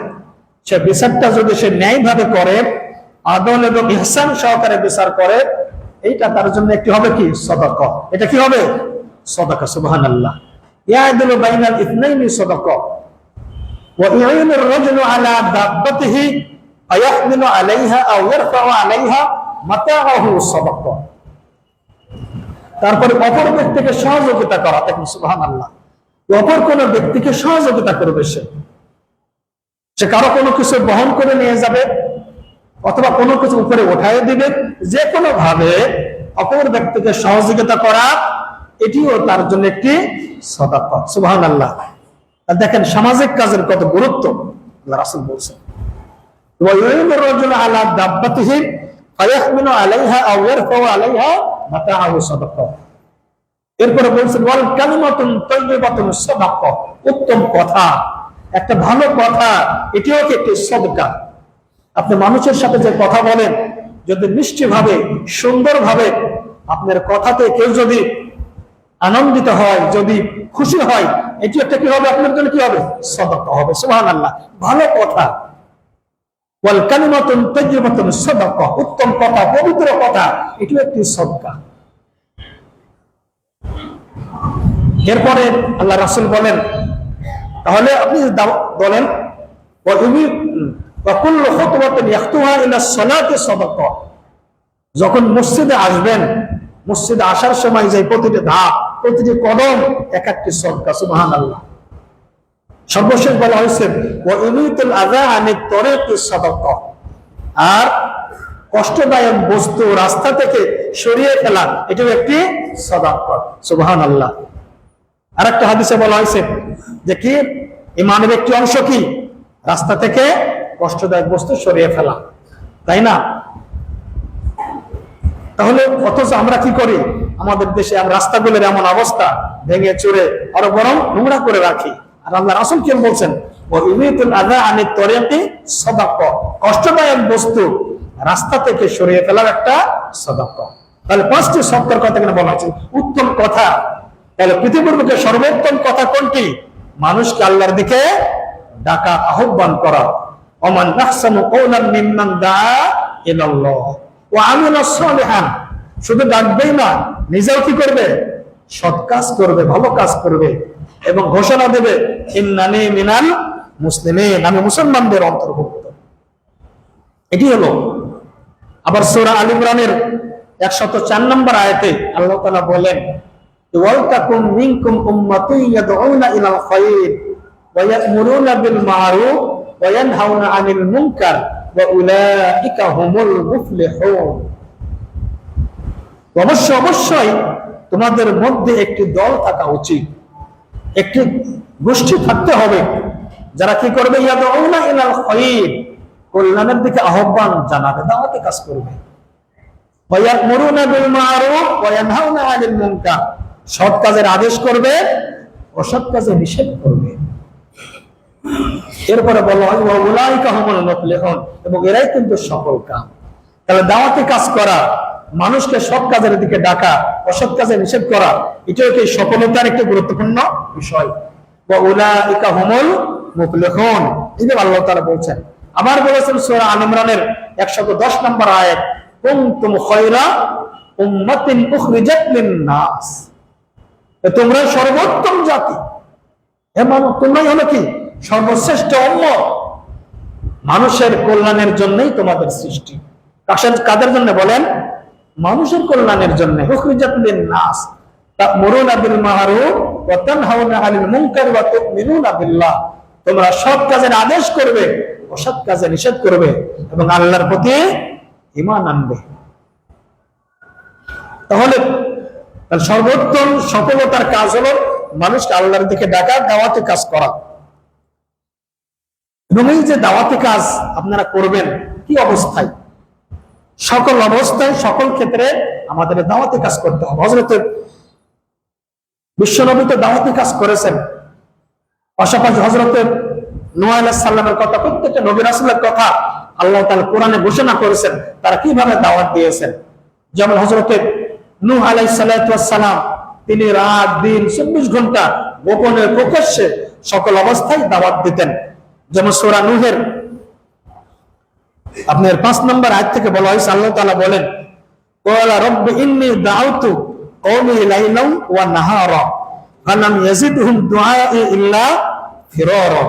সে বিচারটা যদি সে ন্যায়ভাবে করে, আদল এবং ইহসান সহকারে বিচার করে, এইটা তার জন্য একটি হবে কি? সাদাকা। এটা কি হবে? সাদাকা। সুবহানাল্লাহ। ইয়াদিলু বাইনাল ইসনাইনি সাদাকা ওয়া ইয়াইনুর রাজুলু আলা দাব্বাতিহি ফায়াহমিলু আলাইহা আও ইয়ারফাউ আলাইহা মাতাআহু সাদাকা। তারপরে অপর ব্যক্তিকে সহযোগিতা করা। দেখুন, সুবহানাল্লাহ, অপর কোন ব্যক্তিকে সহযোগিতা করবে, সে কারো কোনো কিছু বহন করে নিয়ে যাবে অথবা কোনো কিছু উপরে উঠায় দিবে, যে কোনো ভাবে অপর ব্যক্তিকে সহযোগিতা করা, এটিও তার জন্য একটি সাদাকা। সুবহানাল্লাহ। আর দেখেন সামাজিক কাজের কত গুরুত্ব আল্লাহ রাসূল বলছেন। ওয়া ইয়াইনুর রাজুলু আলা দাব্বাতিহি ফায়াহমিলু আলাইহা আও ইয়ারফাউ আলাইহা মাতাআহু সাদাকা। এরপরে বলছেন, ওয়াল কালিমাতুন তাইয়্যিবাতুন সাদাকা, উত্তম কথা, একটা ভালো কথা, এটিও একটি সদকা। আপনি মানুষের সাথে যে কথা বলেন, যদি মিষ্টি ভাবে, সুন্দর ভাবে, আপনার কথাতে কেউ যদি আনন্দিত হয়, যদি খুশি হয়, এটি একটা কি হবে? আপনার জন্য কি হবে? সদকা হবে। সুবহানাল্লাহ। ভালো কথা। ওয়াল কালিমাতুন তাইয়্যিবাতুন সাদাকা, উত্তম কথা, পবিত্র কথা, এটিও একটি সদকা। এরপরে আল্লাহ রাসূল বলেন, তাহলে আপনি বলেন, ওয়া কুল্লু খুতওয়াতিন ইয়াখতুহা ইলা সালাতি সাদাকা, যখন মসজিদে আসবেন, মসজিদে আসার সময় যে প্রতিটি ধাপ, প্রতিটি কদম এক একটি সদকা। সুবহানাল্লাহ। সর্বশেষ বলা হয়েছে আর কষ্টদায়ক বস্তু রাস্তা থেকে সরিয়ে ফেলা, এটাও একটি সাদাকা। সুবহানাল্লাহ। আর একটা হাদিসে বলা হয়েছে যে কি ঈমানের একটি অংশ কি রাস্তা থেকে কষ্টদায়ক বস্তু সরিয়ে ফেলা, তাই না? তাহলে অথচ আমরা কি করি? আমাদের দেশে রাস্তাগুলোর এমন অবস্থা, ভেঙে চুরে আরো বরং নোংরা করে রাখি। আর আল্লাহ রাসূল কি বলছেন? কষ্টদায়ক বস্তু রাস্তা থেকে সরিয়ে ফেলার একটা সাদাকা। তাহলে 5টি সদকার কথা এখানে বলা হয়েছে, উত্তম কথা। তাহলে পৃথিবীর বুকে সর্বোত্তম কথা কোনটি? মানুষকে আল্লাহর দিকে ডাকা, আহ্বান করা। ওমান আহসানু কওলান মিম্মান দাআ ইলাল্লাহ ওয়া আমিলা সালিহান। শুধু ডাকবেই না, নিজেও কি করবে? সৎ কাজ করবে, ভালো কাজ করবে এবং ঘোষণা দেবে ইন্নানি মিনাল মুসলিমিন, আমি মুসলমানদের অন্তর্ভুক্ত। এটি হলো। আবার সূরা আল ইমরানের 104 নম্বর আয়াতে আল্লাহ তাআলা বলেন ওয়ালতাকুম মিনকুম উম্মাতুন ইয়াদউনা ইলাল খায়র ওয়া ইয়া'মুরুনা বিল মা'রুফ ওয়া ইয়ানহাউনা আনিল মুনকার ওয়া উলাইকা হুমুল মুফলিহুন। অবশ্যই তোমাদের মধ্যে একটি দল থাকা উচিত, একটি গোষ্ঠী থাকতে হবে যারা কি করবে? ইয়াদউনা ইলাল খায়র, কল্যাণের দিকে আহ্বান জানাবে, দাওয়াতে কাজ করবে। ওয়া ইয়া'মুরুনা বিল মা'রুফ ওয়া ইয়ানহাউনা আনিল মুনকার, সৎ কাজের আদেশ করবে, অসৎ কাজে নিষেধ করবে। এরপরে বলা হয় ওয়া উলাইকা হুমুল মুফলিহুন, এবং এরাই কিন্তু সফল কাম। তাহলে দাওয়াতে কাজ করা, মানুষকে সৎ কাজের দিকে ডাকা, অসৎ কাজে নিষেধ করা, এটাও কি সফলতার একটি গুরুত্বপূর্ণ বিষয়। ওয়া উলাইকা হুমুল মুফলিহুন, এটা আল্লাহ তাআলা বলছেন। আবার বলেছেন সূরা আল ইমরানের 110 নম্বর আয়াত কুনতুম খায়রা উম্মাতিন উখরিজাত লিন-নাস, তোমরা সর্বোত্তম জাতি, এমন তোমরাই হলো কি সর্বশ্রেষ্ঠ উম্মত। মানুষের কল্যাণের জন্যই তোমাদের সৃষ্টি। কাদের জন্য বলেন? মানুষের কল্যাণের জন্য। উখরিজাত লিন-নাস তা'মুরুনা বিল মা'রুফ ওয়া তানহাউনা আনিল মুনকার ওয়া তু'মিনুনা বিল্লাহ, তোমরা সৎ কাজের আদেশ করবে, অসৎ কাজে নিষেধ করবে এবং আল্লাহর প্রতি ঈমান আনবে। তাহলে সর্বোত্তম সফলতার কাজ হলো মানুষকে আল্লাহর দিকে ডাকা, দাওয়াতে কাজ করা। এবং এই যে দাওয়াতে কাজ আপনারা করবেন কি অবস্থায়? সকল অবস্থায়, সকল ক্ষেত্রে আমাদের দাওয়াতে কাজ করতে হবে। হযরত বিশ্বনবী তো দাওয়াতে কাজ করেছেন, পাশাপাশি হযরত নূহ আলাইহিস সালামের কথা, প্রত্যেকটা নবী রাসূলের কথা আল্লাহ তাআলা কোরআনে ঘোষণা করেছেন তারা কিভাবে দাওয়াত দিয়েছেন। যেমন হযরত নূহ আলাইহিস সালাম, তিনি রাত দিন 24 ঘন্টা গোপনে প্রকাশ্যে সকল অবস্থায় দাওয়াত দিতেন। যেমন সূরা নূহের আপনার 5 নম্বর আয়াত থেকে বলা হয়েছে, আল্লাহ তাআলা বলেন ক্বালা রাব্বি ইন্নী দাউতু কওমি লাইলান ওয়া নাহারা ফালাম ইয়াজিদহুম দুআই ইল্লা ফিরারা।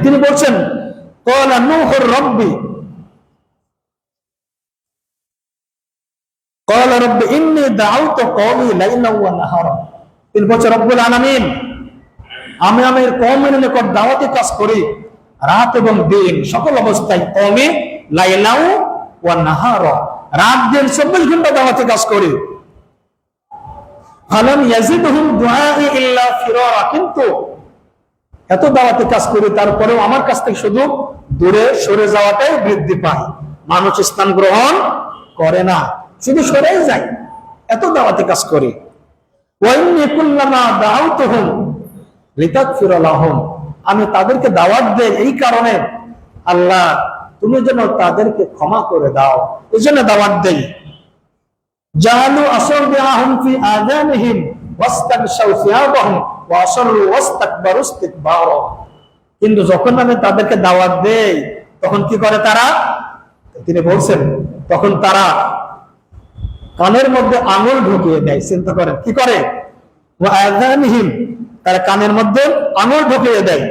তিনি বলছেন ক্বালা নূহুর রাব্বি ক্বালা রাব্বি ইন্নী দাউতু কওমি লাইলান ওয়া নাহারা। তিনি বলছেন রব্বুল আলামিন, আমি আমার কওমের নিকট দাওয়াতে কাজ করি রাত এবং দিন, সকল অবস্থায়। কওমি লাইলাও ওয়া নাহারা, রাত দিন 24 ঘন্টা দাওয়াতে কাজ করি। ফালাম ইয়াজিদহুম দুআই ইল্লা ফিরারা, কিন্তু এত দাওয়াতে কাজ করি তারপরেও আমার কাছ থেকে শুধু দূরে সরে যাওয়াটাই বৃদ্ধি পায়। মানুষ ইসলাম গ্রহণ করে না, শুধু সরেই যায়, এত দাওয়াতে কাজ করি। ওয়া ইন্নী কুল্লামা দাআউতুহুম লিতাগফিরা লাহুম, আমি তাদেরকে দাওয়াত দেই এই কারণে আল্লাহ তুমি যেন তাদেরকে ক্ষমা করে দাও, এই জন্য দাওয়াত দেই। জালু আসাবিআহুম ফি আযানিহিম ওয়াস্তাগশাউ সিয়াবাহুম ওয়া আসরু ওয়াস্তাকবারু ইসতিকবারা, কিন্তু যখন আমি তাদেরকে দাওয়াত দেই তখন কি করে তারা? তিনি বলছেন তখন তারা কানের মধ্যে আঙুল ঢুকিয়ে দেয়। চিন্তা করেন কি করে? ওয়া আযানিহিম, তারা কানের মধ্যে আঙুল ঢুকিয়ে দেয়।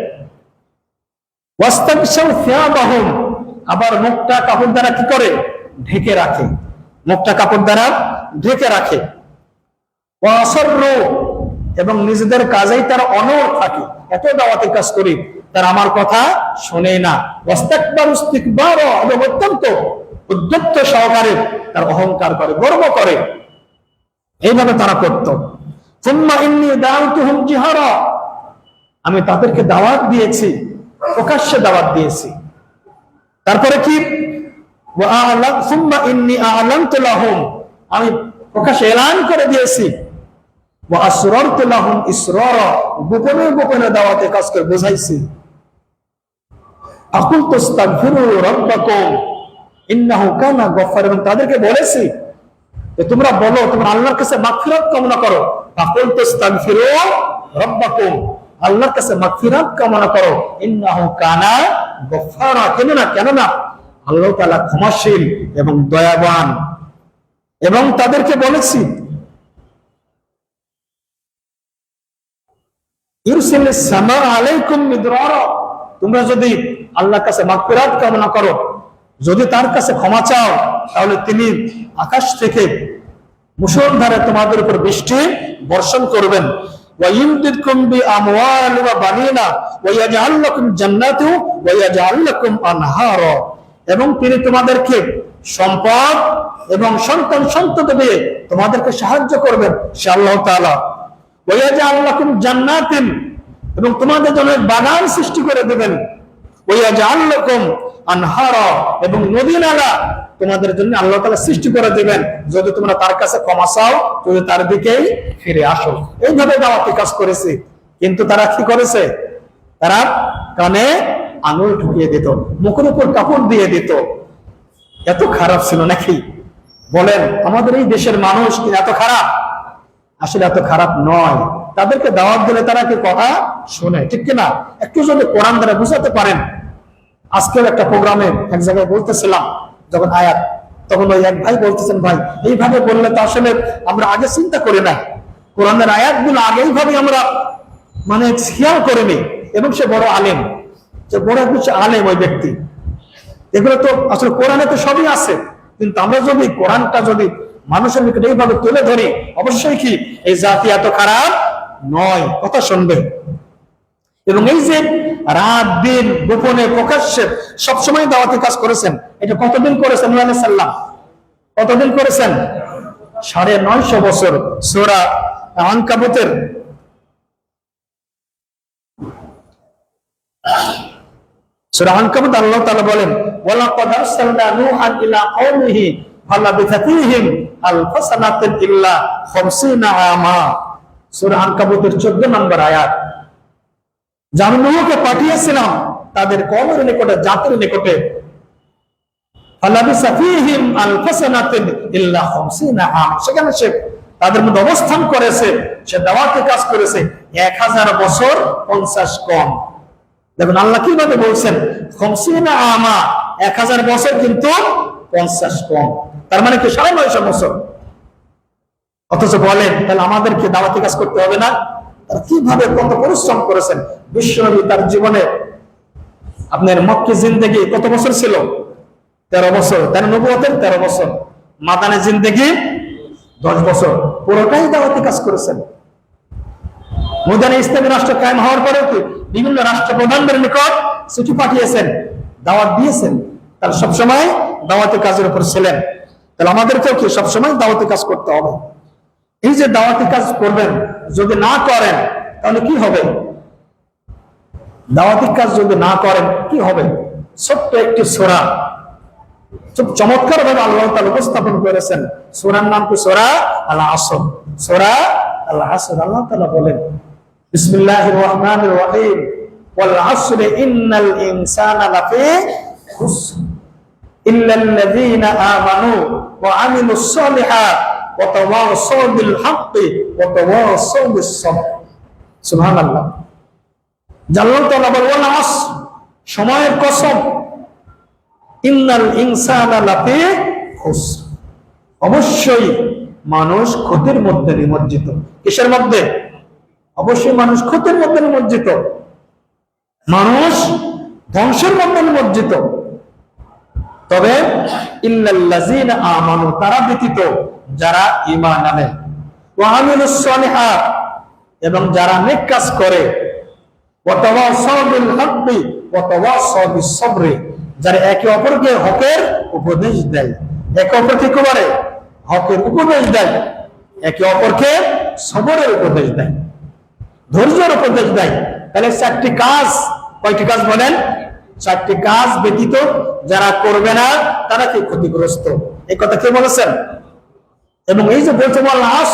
ওয়াস্তাগশাউ সিয়াবাহুম, আবার মুখটা কাপড় দ্বারা কি করে? ঢেকে রাখে, মুখটা কাপড় দ্বারা ঢেকে রাখে। এবং নিজেদের কাজেই তারা অনড় থাকে, এত দাওয়াতের কাজ করি তারা আমার কথা শোনে না। এবং অত্যন্ত উদ্যত্ত সহকারে তার অহংকার করে, গর্ব করে, এইভাবে তারা করত। আমি তাদেরকে দাওয়াত দিয়েছি, প্রকাশ্যে দাওয়াত দিয়েছি। তারপরে কি, আমি প্রকাশ্যে এলান করে দিয়েছি, গোপনে গোপনে দাওয়াতে কাজ করে বোঝাইছি। এবং তাদেরকে বলেছি যে তোমরা বলো, তোমরা আল্লাহর কাছে মাগফিরাত কামনা করো। আল্লাহর কাছে মাগফিরাত কামনা করো, ইন্নাহু কানা গফফারা, কেননা আল্লাহ তাআলা ক্ষমাশীল এবং দয়াবান। এবং তাদেরকে বলেছি ইরসিলিস সামা আলাইকুম মিদরারা, তোমরা যদি আল্লাহর কাছে মাগফিরাত কামনা করো, যদি তার কাছে ক্ষমা চাও, তাহলে তিনি আকাশ থেকে মুষলধারে তোমাদের উপর বৃষ্টি বর্ষণ করবেন। ওয়াইমদিদকুম বিআমওয়ালি ওয়া বানিনা ওয়া ইয়াজআল লাকুম জান্নাতু ওয়া ইয়াজআল লাকুম আনহারা, এবং তিনি তোমাদেরকে সম্পদ এবং সন্তান সন্ততি দিয়ে তোমাদেরকে সাহায্য করবেন সে আল্লাহ তাআলা। ওয়া ইয়াজআল লাকুম জান্নাতিন, এবং তোমাদের জন্য বাগান সৃষ্টি করে দেবেন। ওয়া ইয়াজআল লাকুম আনহারা, এবং নদী নালা তোমাদের জন্য আল্লাহ তাআলা সৃষ্টি করে দিবেন যদি তোমরা তার কাছে ক্ষমা চাও, যদি তার দিকেই ফিরে আসো। এইভাবে দাওয়াতি কাজ করেছে। কিন্তু তারা কি করেছে? তারা কানে আঙুল ঢুকিয়ে দিত, মুখের উপর কাপড় দিয়ে দিত। এত খারাপ ছিল নাকি? বলেন, আমাদের এই দেশের মানুষ কি এত খারাপ? আসলে এত খারাপ নয়। তাদেরকে দাওয়াত দিলে তারা কি কথা শোনে, ঠিক কিনা? একটু যদি কোরআন দ্বারা বুঝাতে পারেন। আজকেও একটা প্রোগ্রামে এক জায়গায় বলতেছিলাম, যখন আয়াত, তখন ওই এক ভাই বলতেছেন, ভাই এইভাবে বললে তো আসলে আমরা আগে চিন্তা করি না, কোরআনের আয়াতগুলো আগে এইভাবে আমরা মানে খেয়াল করিনি। এবং সে বড় আলেম, যে বড় কিছু আলেম ওই ব্যক্তি, এগুলো তো আসলে কোরআনে তো সবই আছে, কিন্তু আমরা যদি কোরআনটা যদি মানুষের নিকটে এইভাবে তুলে ধরি, অবশ্যই কি এই জাতি এত খারাপ নয়, কথা শুনবে। এবং এই যে রাত দিন গোপনে প্রকাশ্যে সবসময় দাওয়াতি কাজ করেছেন, এটা কতদিন করেছেন? নূহ আলাইহিস সালাম কতদিন করেছেন? 950 বছর। সূরা আনকাবুতের আল্লাহ তাআলা বলেন, ওয়ালাকাদ আরসালনা নূহান ইলা কওমিহি ফালাবিথা ফীহিম আলফা সানাতিন ইল্লা 50 আমা। সূরা আনকাবুতের 14 নম্বর আয়াত। আমি নূহকে পাঠিয়েছিলাম তাদের কওমের নিকটে, জাতির নিকটে, ফালাবিথা ফীহিম আলফা সানাতিন ইল্লা 50 আমা। সেখানে সে তাদের মধ্যে অবস্থান করেছে, সে দাওয়াতি কাজ করেছে 1000 বছর 50 কম। দেখুন আল্লাহ কিভাবে বলছেন 50 আমা, 1000 বছর কিন্তু 50 কম, তার মানে কি 950 বছর। অথচ বলেন তাহলে আমাদেরকে দাওয়াতি কাজ করতে হবে না? তারা কিভাবে কত পরিশ্রম করেছেন। বিশ্বনবী তার জীবনে আপনার মক্কি জিন্দেগি কত বছর ছিল? 13 বছর। তার নবুয়তের 13 বছর। মাদানী জিন্দেগি 10 বছর, পুরোটাই দাওয়াতি কাজ করেছেন। মদিনায় ইসলামী রাষ্ট্র কায়েম হওয়ার পরে কি বিভিন্ন রাষ্ট্রপ্রধানদের নিকট চিঠি পাঠিয়েছেন, দাওয়াত দিয়েছেন। তারা সবসময় দাওয়াতি কাজের উপর ছিলেন। তাহলে আমাদেরকেও কি সবসময় দাওয়াতি কাজ করতে হবে। এই যে দাওয়াতি কাজ করবেন, যদি না করেন তাহলে কি হবে? দাওয়াতি কাজ যদি না করেন কি হবে? ছোট্ট একটি সূরা খুব চমৎকার ভাবে আল্লাহ তাআলা উপস্থাপন করেছেন। সূরার নাম কি? সূরা আল আসর। সূরা আল আসর। আল্লাহ তাআলা বলেন, বিসমিল্লাহির রহমানির রহিম, ওয়াল আসরি ইন্নাল ইনসানা লাফি খুসর ইল্লাল্লাযীনা আমানু ওয়া আমিলুস সলিহাত ওয়া তাওয়াসাউ বিল হাক্কি ওয়া তাওয়াসাউ বিস সাবর। সুবহানাল্লাহ। আল্লাহ তাআলা বলেন, ওয়াল আসর, সময়ের কসম, ইন্নাল ইনসানা লাফি খুসর, অবশ্যই মানুষ ক্ষতির মধ্যে নিমজ্জিত। কিসের মধ্যে? অবশ্যই মানুষ ক্ষতির মধ্যে নিমজ্জিত, মানুষ ধ্বংসের মধ্যে নিমজ্জিত। তবে ইল্লাল্লাযীনা আমানু, তারা ব্যতীত যারা ঈমান আনে, ওয়া আমিলুস সলিহাত, এবং যারা নেক কাজ করে, ওয়া তাওয়াসাউ বিল হাক্কি ওয়া তাওয়াসাউ বিস সাবরি, যারা একে অপরকে হকের উপদেশ দেয়, একে অপরকে কি করে? হকের উপদেশ দেয়, একে অপরকে সবরের উপদেশ দেয়, ধৈর্যের উপদেশ দেয়। তাহলে চারটি কাজ, কয়টি কাজ বলেন? চারটি কাজ ব্যতীত যারা করবে না তারা কি ক্ষতিগ্রস্ত, এই কথা কে বলেছেন? এবং এই যে বলতে বললাম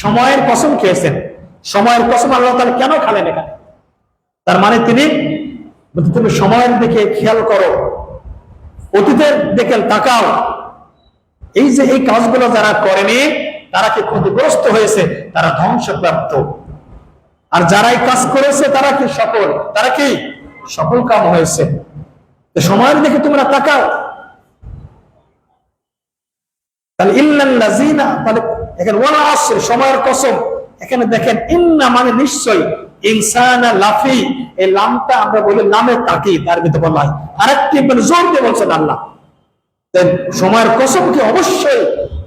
সময়ের কসম খেয়েছেন, সময়ের কসম আল্লাহ তাআলা কেন খালেন এখানে? তার মানে তিনি তুমি সময়ের দিকে খেয়াল করো, অতীতের দিকে তাকাও, এই যে এই কাজগুলো যারা করেনি তারা কি ক্ষতিগ্রস্ত হয়েছে, তারা ধ্বংসপ্রাপ্ত। আর যারা এই কাজ করেছে তারা কি সফল, তারা কি সফল কাম হয়েছে। সময়ের দিকে তোমরা তাকাও। তাহলে ইল্লাল্লাযীনা, তাহলে এখানে ওয়াল আসর, সময়ের কসম, এখানে দেখেন ইন্না মানে নিশ্চয়, ইনসানা লাফি, এই লামটা আমরা বলি লামে তাকিদ, তার ভিতরে বলা হয় আরেকটি মানে জোর দিয়ে বলছেন আল্লাহ, সময়ের কসম কি অবশ্যই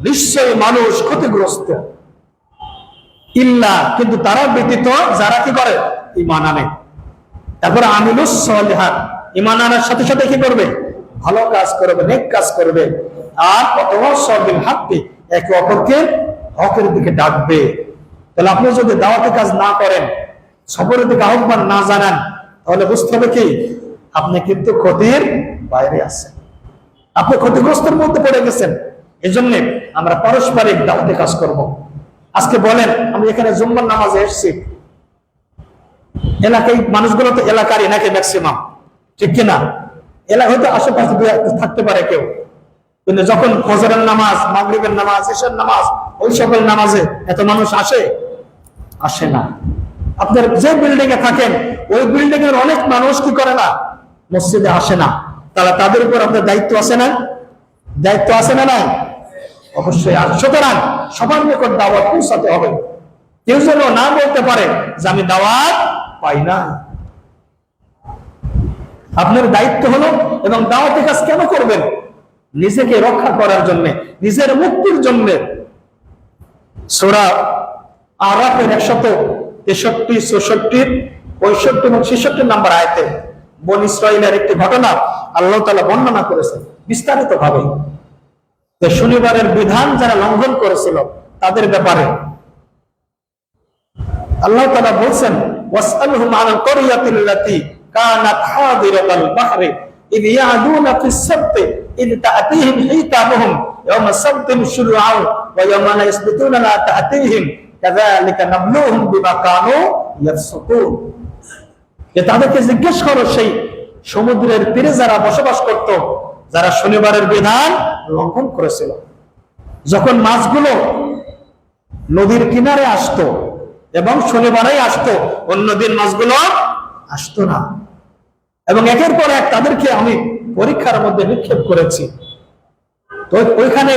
নিশ্চয়ই মানুষ ক্ষতিগ্রস্ত। ইল্লা, কিন্তু তারা ব্যতীত যারা কি করে? ঈমান আনে। তারপরে আমিলুস সলিহাত, ঈমান আনার সাথে সাথে কি করবে? ভালো কাজ করবে, নেক কাজ করবে। আর ওয়াতাওয়াসাউ বিল হাক্কি, একে অপরকে হকের দিকে ডাকবে। তাহলে আপনি যদি দাওয়াতের কাজ না করেন, সবরের দিকে আহ্বান না জানান, তাহলে বুঝতে হবে কি আপনি কিন্তু ক্ষতির বাইরে আছেন, আপনি ক্ষতিগ্রস্তের মধ্যে পড়ে গেছেন। এই জন্য আমরা পারস্পরিক দাওয়াতে কাজ করব। আজকে বলেন, আমি এখানে জুম্মার নামাজে এসেছি, এলাকায় মানুষগুলো তো এলাকারই নাকি ম্যাক্সিমাম, ঠিক কিনা? এলাকা হয়তো আশেপাশে থাকতে পারে কেউ, কিন্তু যখন ফজরের নামাজ, মাগরিবের নামাজ, ইশার নামাজ, ওই সকল নামাজে এত মানুষ আসে না। আপনার যে বিল্ডিং এ থাকেন ওই বিল্ডিং এর অনেক মানুষ কি করে না? মসজিদে আসে না। তাহলে তাদের উপর আপনার দায়িত্ব আছে না? দায়িত্ব আছে না? না, অবশ্যই। আর সুতরাং সবার নিকট দাওয়াত পৌঁছাতে হবে। কেউ যেন না বলতে পারে যে আমি দাওয়াত পাই না। আপনার দায়িত্ব হলো, এবং দাওয়াতের কাজ কেন করবেন? নিজেকে রক্ষা করার জন্য, নিজের মুক্তির জন্য। সূরা আরাফের 163, 64, 65 এবং 66 নম্বর আয়াতে বনী ইসরাঈলের একটি ঘটনা আল্লাহ তাআলা বর্ণনা করেছেন বিস্তারিত ভাবে, যে শনিবারের বিধান যারা লঙ্ঘন করেছিল তাদের ব্যাপারে আল্লাহ তাআলা বলছেন, ওয়াসআলহুম আনিল ক্বরিয়াতিল্লাতী কানাত হাদিরাতাল বাহরি ইয ইয়াদুনা ফিস সাবতি ইয তা'তিহিম হিতাবুহুম ইয়াওমা সাবতিহিম শুরআন ওয়া ইয়াওমা লা ইয়াসবিতুনা লা তা'তিহিম কাযালিকা নাবলুহুম বিমা কানু ইয়াফসুকুন। যে তাদেরকে জিজ্ঞেস করো সেই সমুদ্রের তীরে যারা বসবাস করত, যারা শনিবারের বিধান লঙ্ঘন করেছিল, যখন মাছগুলো নদীর কিনারে আসতো এবং শনিবারেই আসতো, অন্যদিন মাছগুলো আসতো না, এবং একের পর এক তাদেরকে আমি পরীক্ষার মধ্যে নিক্ষেপ করেছি। তো ওইখানে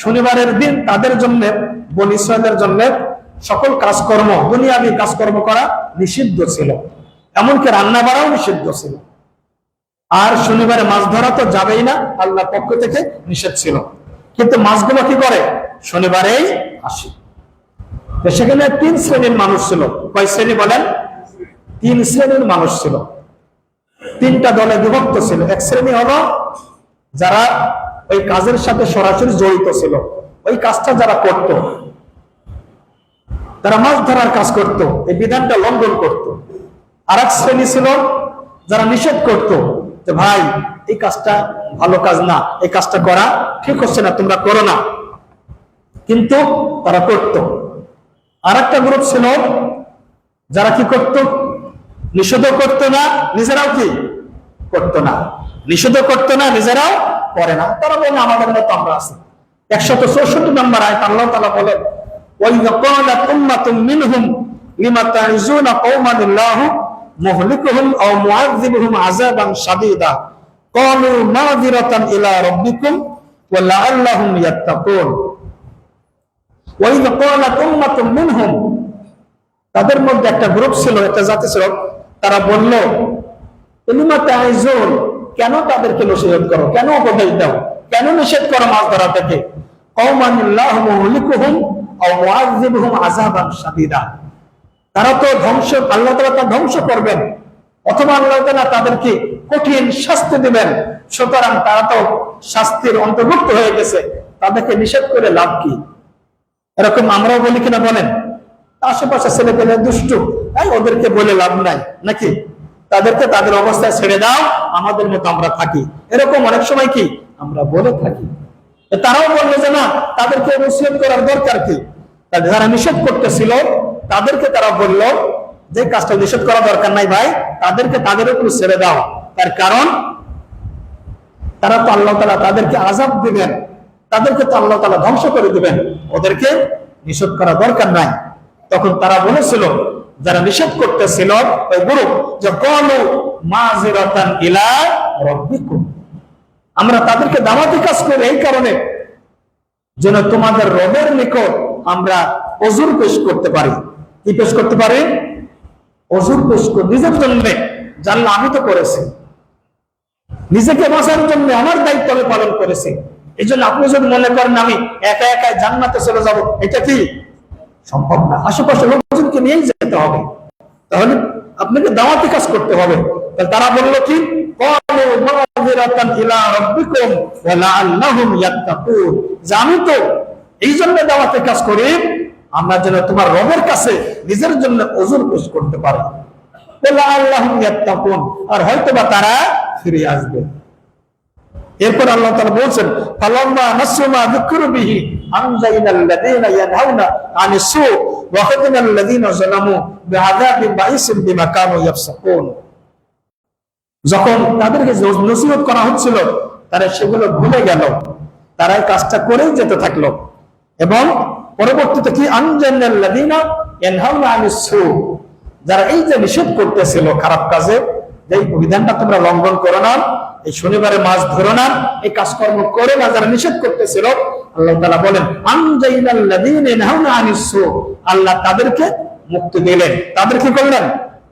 শনিবারের দিন তাদের জন্য, বনী ইসরাঈলের জন্য সকল কাজকর্ম, দুনিয়াবী কাজকর্ম করা নিষিদ্ধ ছিল, এমনকি রান্না বাড়াও নিষিদ্ধ ছিল। আর শনিবারে মাছ ধরা তো যাবেই না, আল্লাহর পক্ষ থেকে নিষেধ ছিল। কিন্তু মাছগুলো কি করে? শনিবারেই আসে। সেখানে 3 শ্রেণীর মানুষ ছিল। কয় শ্রেণী বলেন? 3 শ্রেণীর মানুষ ছিল, 3টা দলে বিভক্ত ছিল। এক শ্রেণী হলো যারা ওই কাজের সাথে সরাসরি জড়িত ছিল, ওই কাজটা যারা করত, তারা মাছ ধরার কাজ করত, এই বিধানটা লঙ্ঘন করত। আর এক শ্রেণী ছিল যারা নিষেধ করত যে ভাই এই কাজটা ভালো কাজ না, এই কাজটা করা ঠিক হচ্ছে না, তোমরা করো না, কিন্তু তারা করত। আর একটা গ্রুপ ছিল যারা কি করত? নিষেধও করতো না, নিজেরাও কি করতো না, নিষেধও করতো না, নিজেরাও করে না। তারা বলে আমাদের মতো আমরা আছি। 164 নম্বর আয়াত আল্লাহ তাআলা বলেন, ওয়াইযা ক্বালাত উম্মাতুম মিনহুম লিমা তা'ইযুনা কওমান আল্লাহু মুহলিকুহুম আও মু'আযযিবুহুম আযাবান শাদীদা ক্বালু মাযিরাতান ইলা রাব্বিকুম ওয়া লাআল্লাহুম ইয়াত্তাকুন। ওয়াইযা ক্বালাত উম্মাতুম মিনহুম, তাদের মধ্যে একটা গ্রুপ ছিল, একটা জাতি ছিল, তারা বলল লিমা তা'ইযুন, কেন তাদেরকে নসিহত করো, কেন উপদেশ দাও, কেন নিষেধ করো মাছ ধরা থেকে? কওমানিল্লাহু মুহলিকুহুম আও মুআযযিবুহুম আযাবান শাদীদা, তারা তো ধ্বংস, আল্লাহ তাআলা তা ধ্বংস করবেন অথবা আল্লাহ তাআলা তাদেরকে কঠিন শাস্তি দিবেন। সুতরাং তারা তো শাস্তির অন্তর্ভুক্ত হয়ে গেছে, তাদেরকে নিষেধ করে লাভ কি? এরকম আমরাও বলি কিনা বলেন? আশেপাশে ছেলে পেলে দুষ্টু, ওদেরকে বলে লাভ নাই নাকি? তাদেরকে তাদের অবস্থায় ছেড়ে দাও, আমাদের মতো আমরা থাকি, এরকম অনেক সময় কি আমরা বলে থাকি। তারাও বললো যে না, তাদেরকে নসিহত করার দরকার কি? যারা নিষেধ করতেছিল তাদেরকে তারা বলল যে কাজটা নিষেধ করা দরকার নাই ভাই, তাদেরকে তাদের উপর ছেড়ে দাও। তার কারণ তারা তো আল্লাহ তাআলা তাদেরকে আযাব দিবেন, তাদেরকে তো আল্লাহ তাআলা ধ্বংস করে দিবেন, ওদেরকে নিষেধ করা দরকার নাই। তখন তারা বলেছিল, যারা নিষেধ করতেছিল ওই গ্রুপ, যে ক্বালু মাযিরাতান ইলা রাব্বিকুম, আমরা তাদেরকে দাওয়াতি কাজ করি এই কারণে যেন তোমাদের রবের নিকট আমরা ওযর পেশ করতে পারি। কি পেশ করতে পারি? ওযর পেশ করে নিজের জন্য, জানলে আমি তো করেছি, নিজেকে বাঁচার জন্য আমার দায়িত্ব আমি পালন করেছি। এই জন্য আপনি যদি মনে করেন আমি একা একা জান্নাতে চলে যাব, এটা কি সম্ভব না। আশেপাশে লোকজনকে নিয়েই যেতে হবে, তাহলে আপনাকে দাওয়াতি কাজ করতে হবে। তারা বলল কি, ক্বালু মাযিরাতান ইলা রাব্বিকুম ওয়া লাআল্লাহুম ইয়াত্তাকুন, আমি তো এই জন্য দাওয়াতি কাজ করি, আমরা যেন তোমার রবের কাছে নিজের জন্য ওযর পেশ করতে পারি, ওয়া লাআল্লাহুম ইয়াত্তাকুন, আর হয়তোবা তারা ফিরে আসবে। এরপর আল্লাহ তাআলা বলেন, ফালাম্মা নাসু মা যুকিরু বিহি আনজাইনাল লাযীনা ইয়ানহাউনা আনিস সূ ওয়া আখাযনাল লাযীনা যালামু বিআযাবিন বাঈসিন বিমা কানু ইয়াফসাকুন। যখন তাদেরকে নসিহত করা হচ্ছিল, তারা সেগুলো ভুলে গেল, তারা এই কাজটা করেই যেতে থাকলো। এবং পরবর্তীতে কি, আনজাইনাল লাযীনা ইয়ানহাউনা আনিস সূ, যারা এই যে নিষেধ করতেছিল খারাপ কাজে, যে বিধানটা তোমরা লঙ্ঘন করো না, এই শনিবারে মাছ ধরো না, এই কাজকর্ম করো না, যারা নিষেধ করতেছিল, আল্লাহ তাআলা বলেন আনজাইনাল লাযীনা ইয়ানহাউনা আনিস সূ, আল্লাহ তাদেরকে মুক্তি দিলেন, তাদের কি করলেন?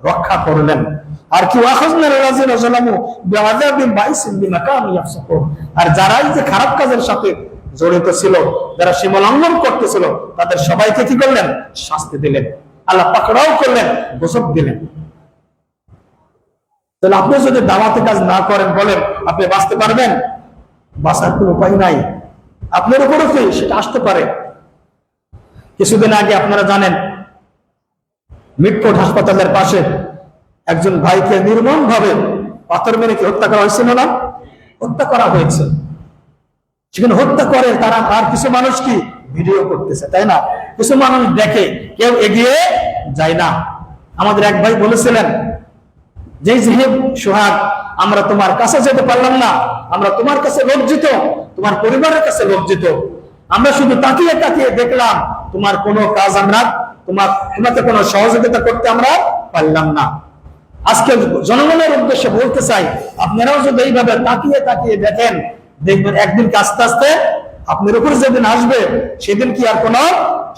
রক্ষা করলেন। আর কি, ওয়াখাযনাল লাযীনা যালামু বিআযাবিন বাঈসিন বিমা কানু ইয়াফসাকুন, আর যারা এই যে খারাপ কাজের সাথে জড়িত ছিল, যারা সীমা লঙ্ঘন করতেছিল, তাদের সবাইকে কি করলেন? শাস্তি দিলেন। আল্লাহ পাকড়াও করলেন, গজব দিলেন। তাহলে আপনি যদি দাওয়াতি কাজ না করেন, বলেন আপনি বাঁচতে পারবেন? বাঁচার কোনো উপায় নাই, আপনার উপরে কি সেটা আসতে পারে। কিছুদিন আগে আপনারা জানেন, মিটফোর্ড হাসপাতালের পাশে একজন ভাইকে নির্মম ভাবে পাথর মেরে কি হত্যা করা হয়েছিল না? হত্যা করা হয়েছে। সেখানে হত্যা করে তারা, আর কিছু মানুষ কি ভিডিও করতেছে, তাই না? কিছু মানুষ দেখে, কেউ এগিয়ে যায় না। আমাদের এক ভাই বলেছিলেন, যে জিহিব সোহাগ, আমরা তোমার কাছে যেতে পারলাম না, আমরা তোমার কাছে লজ্জিত, তোমার পরিবারের কাছে লজ্জিত, আমরা শুধু তাকিয়ে তাকিয়ে দেখলাম, তোমার কোনো কাজ আমরা তোমাকে কোনো সহযোগিতা করতে আমরা পারলাম না। আজকে জনগণের উদ্দেশ্যে বলতে চাই, আপনারাও যদি এইভাবে তাকিয়ে তাকিয়ে দেখেন, দেখবেন একদিন আস্তে আস্তে আপনার উপর যেদিন আসবে, সেদিন কি আর কোনো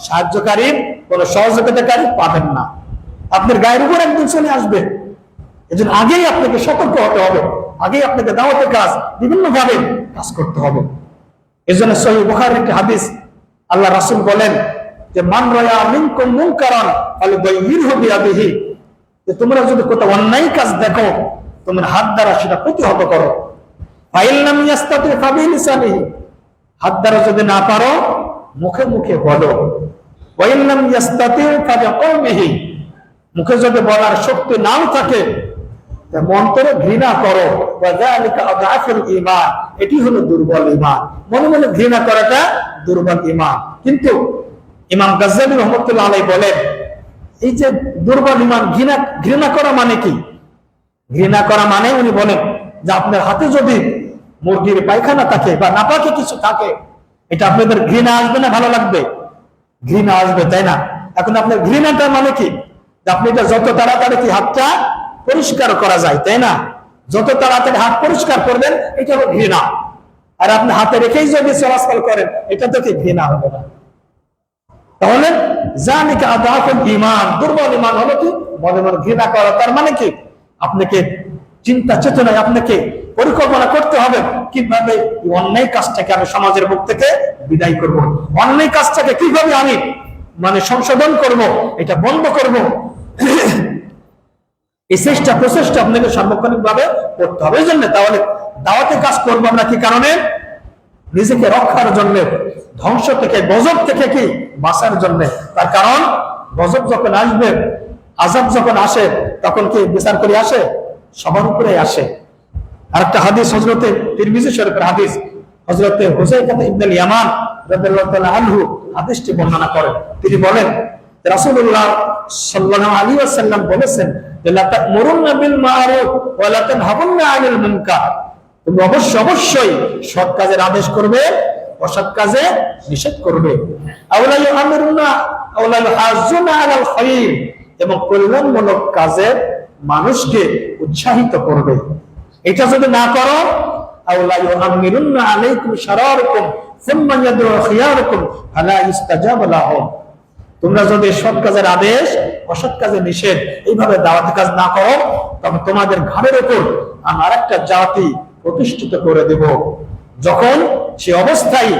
সাহায্যকারী, কোনো সহযোগিতাকারী পাবেন না, আপনার গায়ের উপর একদিন চলে আসবে। এজন্য আগেই আপনাকে সতর্ক হতে হবে, আগেই আপনাকে দাওয়াতের কাজ বিভিন্ন ভাবে কাজ করতে হবে। এজন্য সহিহ বুখারীর একটি হাদিস, আল্লাহ রাসূল বলেন যে, মান রায়া মিনকুম মুনকারান ফালইয়ুগহিরহু বিয়াদিহি, যে তোমরা যদি কোথাও অন্যায় কাজ দেখো, তোমরা হাত দ্বারা সেটা প্রতিহত করো। ফাইন লাম ইয়াস্তাতি ফাবিলিসানিহি, হাত দ্বারা যদি না পারো মুখে মুখে বলো। ওয়াইন লাম ইয়াস্তাতি ফাবিকলবিহি, মুখে যদি বলার শক্তি নাও থাকে, মন্তরে ঘৃণা করো। ওয়াযালিকা আযআফুল ঈমান, এটি হলো দুর্বল ঈমান। মনে মনে ঘৃণা করাটা দুর্বল ঈমান। কিন্তু ইমাম গাজ্জালী রাহমাতুল্লাহ আলাইহি বলেন, এই যে দুর্বল ঈমান, ঘৃণা করা মানে কি? ঘৃণা করা মানে উনি বলেন যে, আপনার হাতে যদি মুরগির পায়খানা থাকে বা নাপাকে কিছু থাকে, এটা আপনাদের ঘৃণা আসবে না ভালো লাগবে? ঘৃণা আসবে, তাই না? এখন আপনার ঘৃণাটা মানে কি? আপনি এটা যত তাড়াতাড়ি কি হাতটা পরিষ্কার করা যায়, তাই না? যত তাড়াতাড়ি হাত পরিষ্কার করবেন, এটা হলো ঘৃণা। আর আপনি হাতে রেখেই যদি চলাচল করেন, এটা তো কি ঘৃণা হবে না? তাহলে যালিকা আযআফুল ঈমান, দুর্বল ঈমান হলো কি? মনে মনে ঘৃণা করা। তার মানে কি? আপনাকে চিন্তা চেতনায় আপনাকে পরিকল্পনা করতে হবে কিভাবে অন্যায় কাজটাকে আমি সমাজের মুখ থেকে বিদায় করব, অন্যায় কাজটাকে কিভাবে আমি সংশোধন করব, এটা বন্ধ করব। এই চেষ্টা প্রচেষ্টা আপনাকে সার্বক্ষণিক ভাবে করতে হবে। এই জন্য তাহলে দাওয়াতে কাজ করবো আমরা কি কারণে? নিজেকে রক্ষার জন্য, ধ্বংস থেকে গজব থেকে কি বাঁচার জন্য। তার কারণ গজব যখন আসবে, আযাব যখন আসে, তখন কি বিচার করে আসে? সবার উপরে আসে। আরেকটা হাদিস হযরতে তিরমিজি শরীফের হাদিস, হযরতে হুযায়ফা ইবনে ইয়ামান রাদিয়াল্লাহু তাআলা আনহু হাদিসটি বর্ণনা করেন। তিনি বলেন রাসূলুল্লাহ সাল্লাল্লাহু আলাইহি ওয়াসাল্লাম বলেছেন যে লা তা'মুরুনা বিল মা'রুফ ওয়া লা তানহাবুনা আনিল মুনকার, তুমি অবশ্যই সৎ কাজের আদেশ করবে, অসৎ কাজে নিষেধ করবে। আওলা ইউআমিরুনা আওলা ইউহাজ্জুনা আলাল খায়র, এবং কল্যাণমূলক কাজে মানুষকে উৎসাহিত করবে। এটা যদি না করো, আওলা ইউআমিরুনা আলাইকুম শারারুকুম সুম্মা ইয়াদউ খিয়ারুকুম ফালা ইস্তাজাবা লাহুম, তোমরা যদি সৎ কাজের আদেশ অসৎ কাজে নিষেধ এইভাবে দাওয়াতি কাজ না করো, তবে তোমাদের ঘাড়ের উপর আমি আরেকটা জাতি প্রতিষ্ঠিত করে দেব। যখন সে অবস্থায়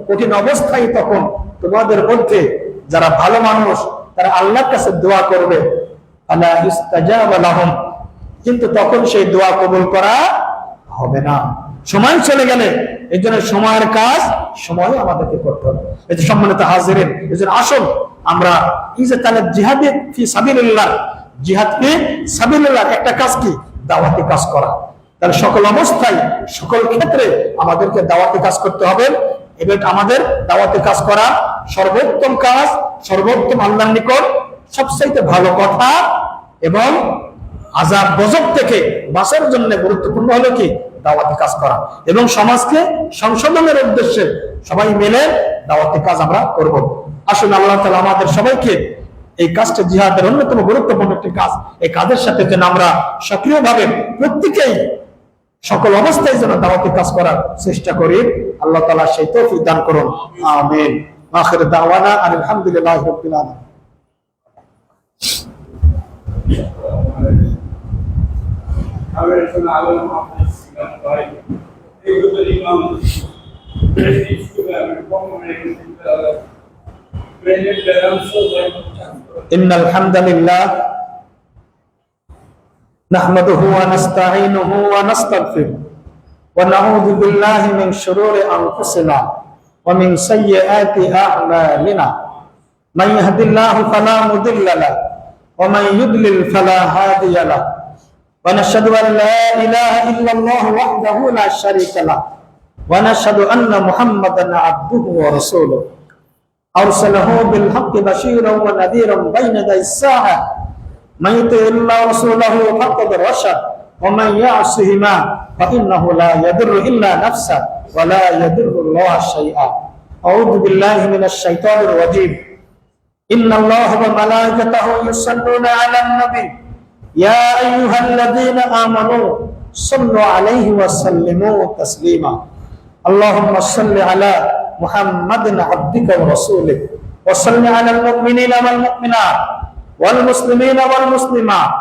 কঠিন অবস্থায়, তখন তোমাদের মধ্যে যারা ভালো মানুষ তারা আল্লাহর কাছে দোয়া করবে, আলা ইস্তাজাবা লাহুম, কিন্তু তখন সেই দোয়া কবুল করা হবে না। সময় চলে গেলে, এই জন্য সময়ের কাজ সময় আমাদেরকে করতে হবে। এই যে সম্মানিত হাজিরিন, এই জন্য আসুন আমরা এই যে তাহলে জিহাদে ফি সাবিলিল্লাহ, জিহাদ ফি সাবিলিল্লাহ একটা কাজ কি? দাওয়াতি কাজ করা। তাহলে সকল অবস্থায় সকল ক্ষেত্রে আমাদেরকে দাওয়াতি কাজ করতে হবে। এবার আমাদের দাওয়াতি কাজ করা সর্বোত্তম কাজ, সর্বোত্তম আল্লাহর নিকট সবচাইতে ভালো কথা, এবং আযাব গজব থেকে বাঁচার জন্য গুরুত্বপূর্ণ হলো কি? দাওয়াতি কাজ করা। এবং সমাজকে সংশোধনের উদ্দেশ্যে সবাই মিলে দাওয়াতি কাজ আমরা করব। আসুন আল্লাহ তাআলা আমাদের সবাইকে এই কাজটা জিহাদের অন্যতম গুরুত্বপূর্ণ একটি কাজ, এই কাজের সাথে যেন আমরা সক্রিয়ভাবে প্রত্যেকেই সকল অবস্থায় যেন দাওয়াতি কাজ করার চেষ্টা করি। আল্লাহ তাআলা সেই তৌফিক দান করুন। আমিন। আখির দাওয়ানা আলহামদুলিল্লাহি রাব্বিল আলামিন। إن الحمد لله نحمده ونستعينه ونستغفره ونعوذ بالله من شرور أنفسنا ومن سيئات أعمالنا، من يهد الله فلا مضل له ومن يضلل فلا هادي له، ونشهد أن لا إله إلا الله وحده لا شريك له، ونشهد أن محمدا عبده ورسوله أرسله بالحق بشيرا ونذيرا بين يدي الساعة، من يطع الله ورسوله فقد رشد، ومن يعصهما فإنه لا يضر إلا نفسه ولا يضر الله شيئا. أعوذ بالله من الشيطان الرجيم. إن الله وملائكته يصلون على النبي يا أيها الذين آمنوا صلوا عليه وسلموا تسليما. اللهم صل على محمد عبدك ورسولك، وصل على المؤمنين والمؤمنات والمسلمين والمسلمات،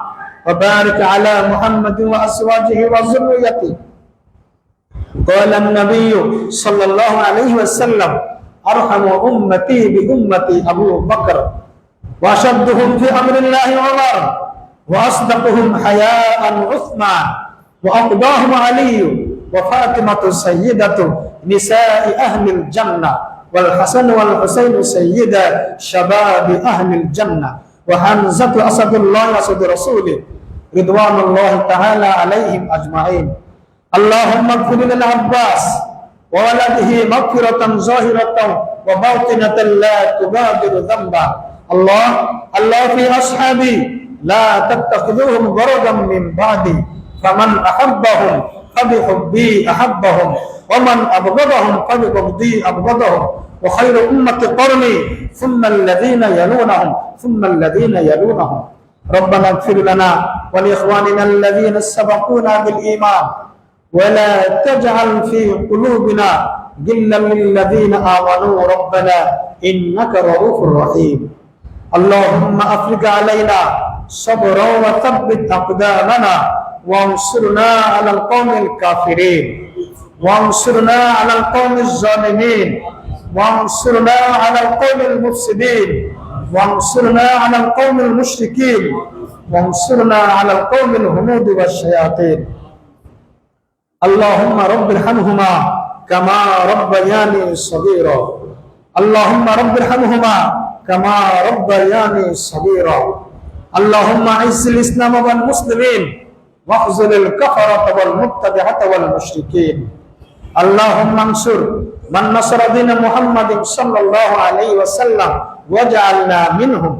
وبارك على محمد وأزواجه وذريته. قال النبي صلى الله عليه وسلم أرحم أمتي بأمتي أبو بكر، وأشدهم في أمر الله عمر، وأصدقهم حياء عثمان، وأقضاهم علي، وفاطمة سيدة نساء أهل الجنة، والحسن والحسين سيدا شباب أهل الجنة، وحمزة أسد الله أسد رسوله رضوان الله تعالى عليهم أجمعين. اللهم اغفر للعباس وولده مغفرة ظاهرة وباطنة لا تغادر ذنبا. الله في أصحابي لا تتخذوهم غرضا من بعدي، فمن أحبهم فبحبي أحبهم، ومن أبغضهم فببغضي أبغضهم، وخير أمة قرني ثم الذين يلونهم ثم الذين يلونهم. ربنا اغفر لنا ولإخواننا الذين سبقونا بالإيمان، ولا تجعل في قلوبنا غلا للذين آمنوا ربنا إنك رؤوف رحيم. اللهم أفرج علينا صبرا وثبت أقدامنا وانصرنا على القوم الكافرين وانصرنا على القوم الظالمين وانصرنا على القوم المفسدين وانصرنا على القوم المشركين وانصرنا على القوم الهنود والشياطين اللهم رب ارحمهما كما ربياني صغيرا اللهم رب ارحمهما كما ربياني صغيرا اللهم اعز الاسلام والمسلمين واخذل الكفرة والمبتدعة والمشركين اللهم انصر من نصر دين محمد صلى الله عليه وسلم واجعلنا منهم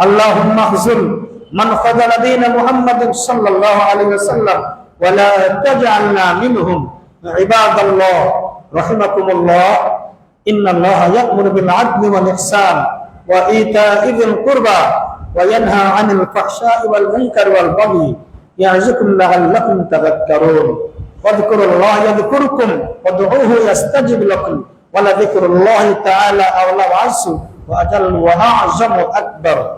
اللهم اخذل من خذل دين محمد صلى الله عليه وسلم ولا تجعلنا منهم عباد الله رحمكم الله إن الله يأمر بالعدل والإحسان وإيتاء ذي القربى وينهى عن الفحشاء والمنكر والبغي يعظكم لعلكم تذكرون واذكروا الله يذكركم وادعوه يستجب لكم ولذكر الله تعالى أعلى وأعز وأجل وأعظم أكبر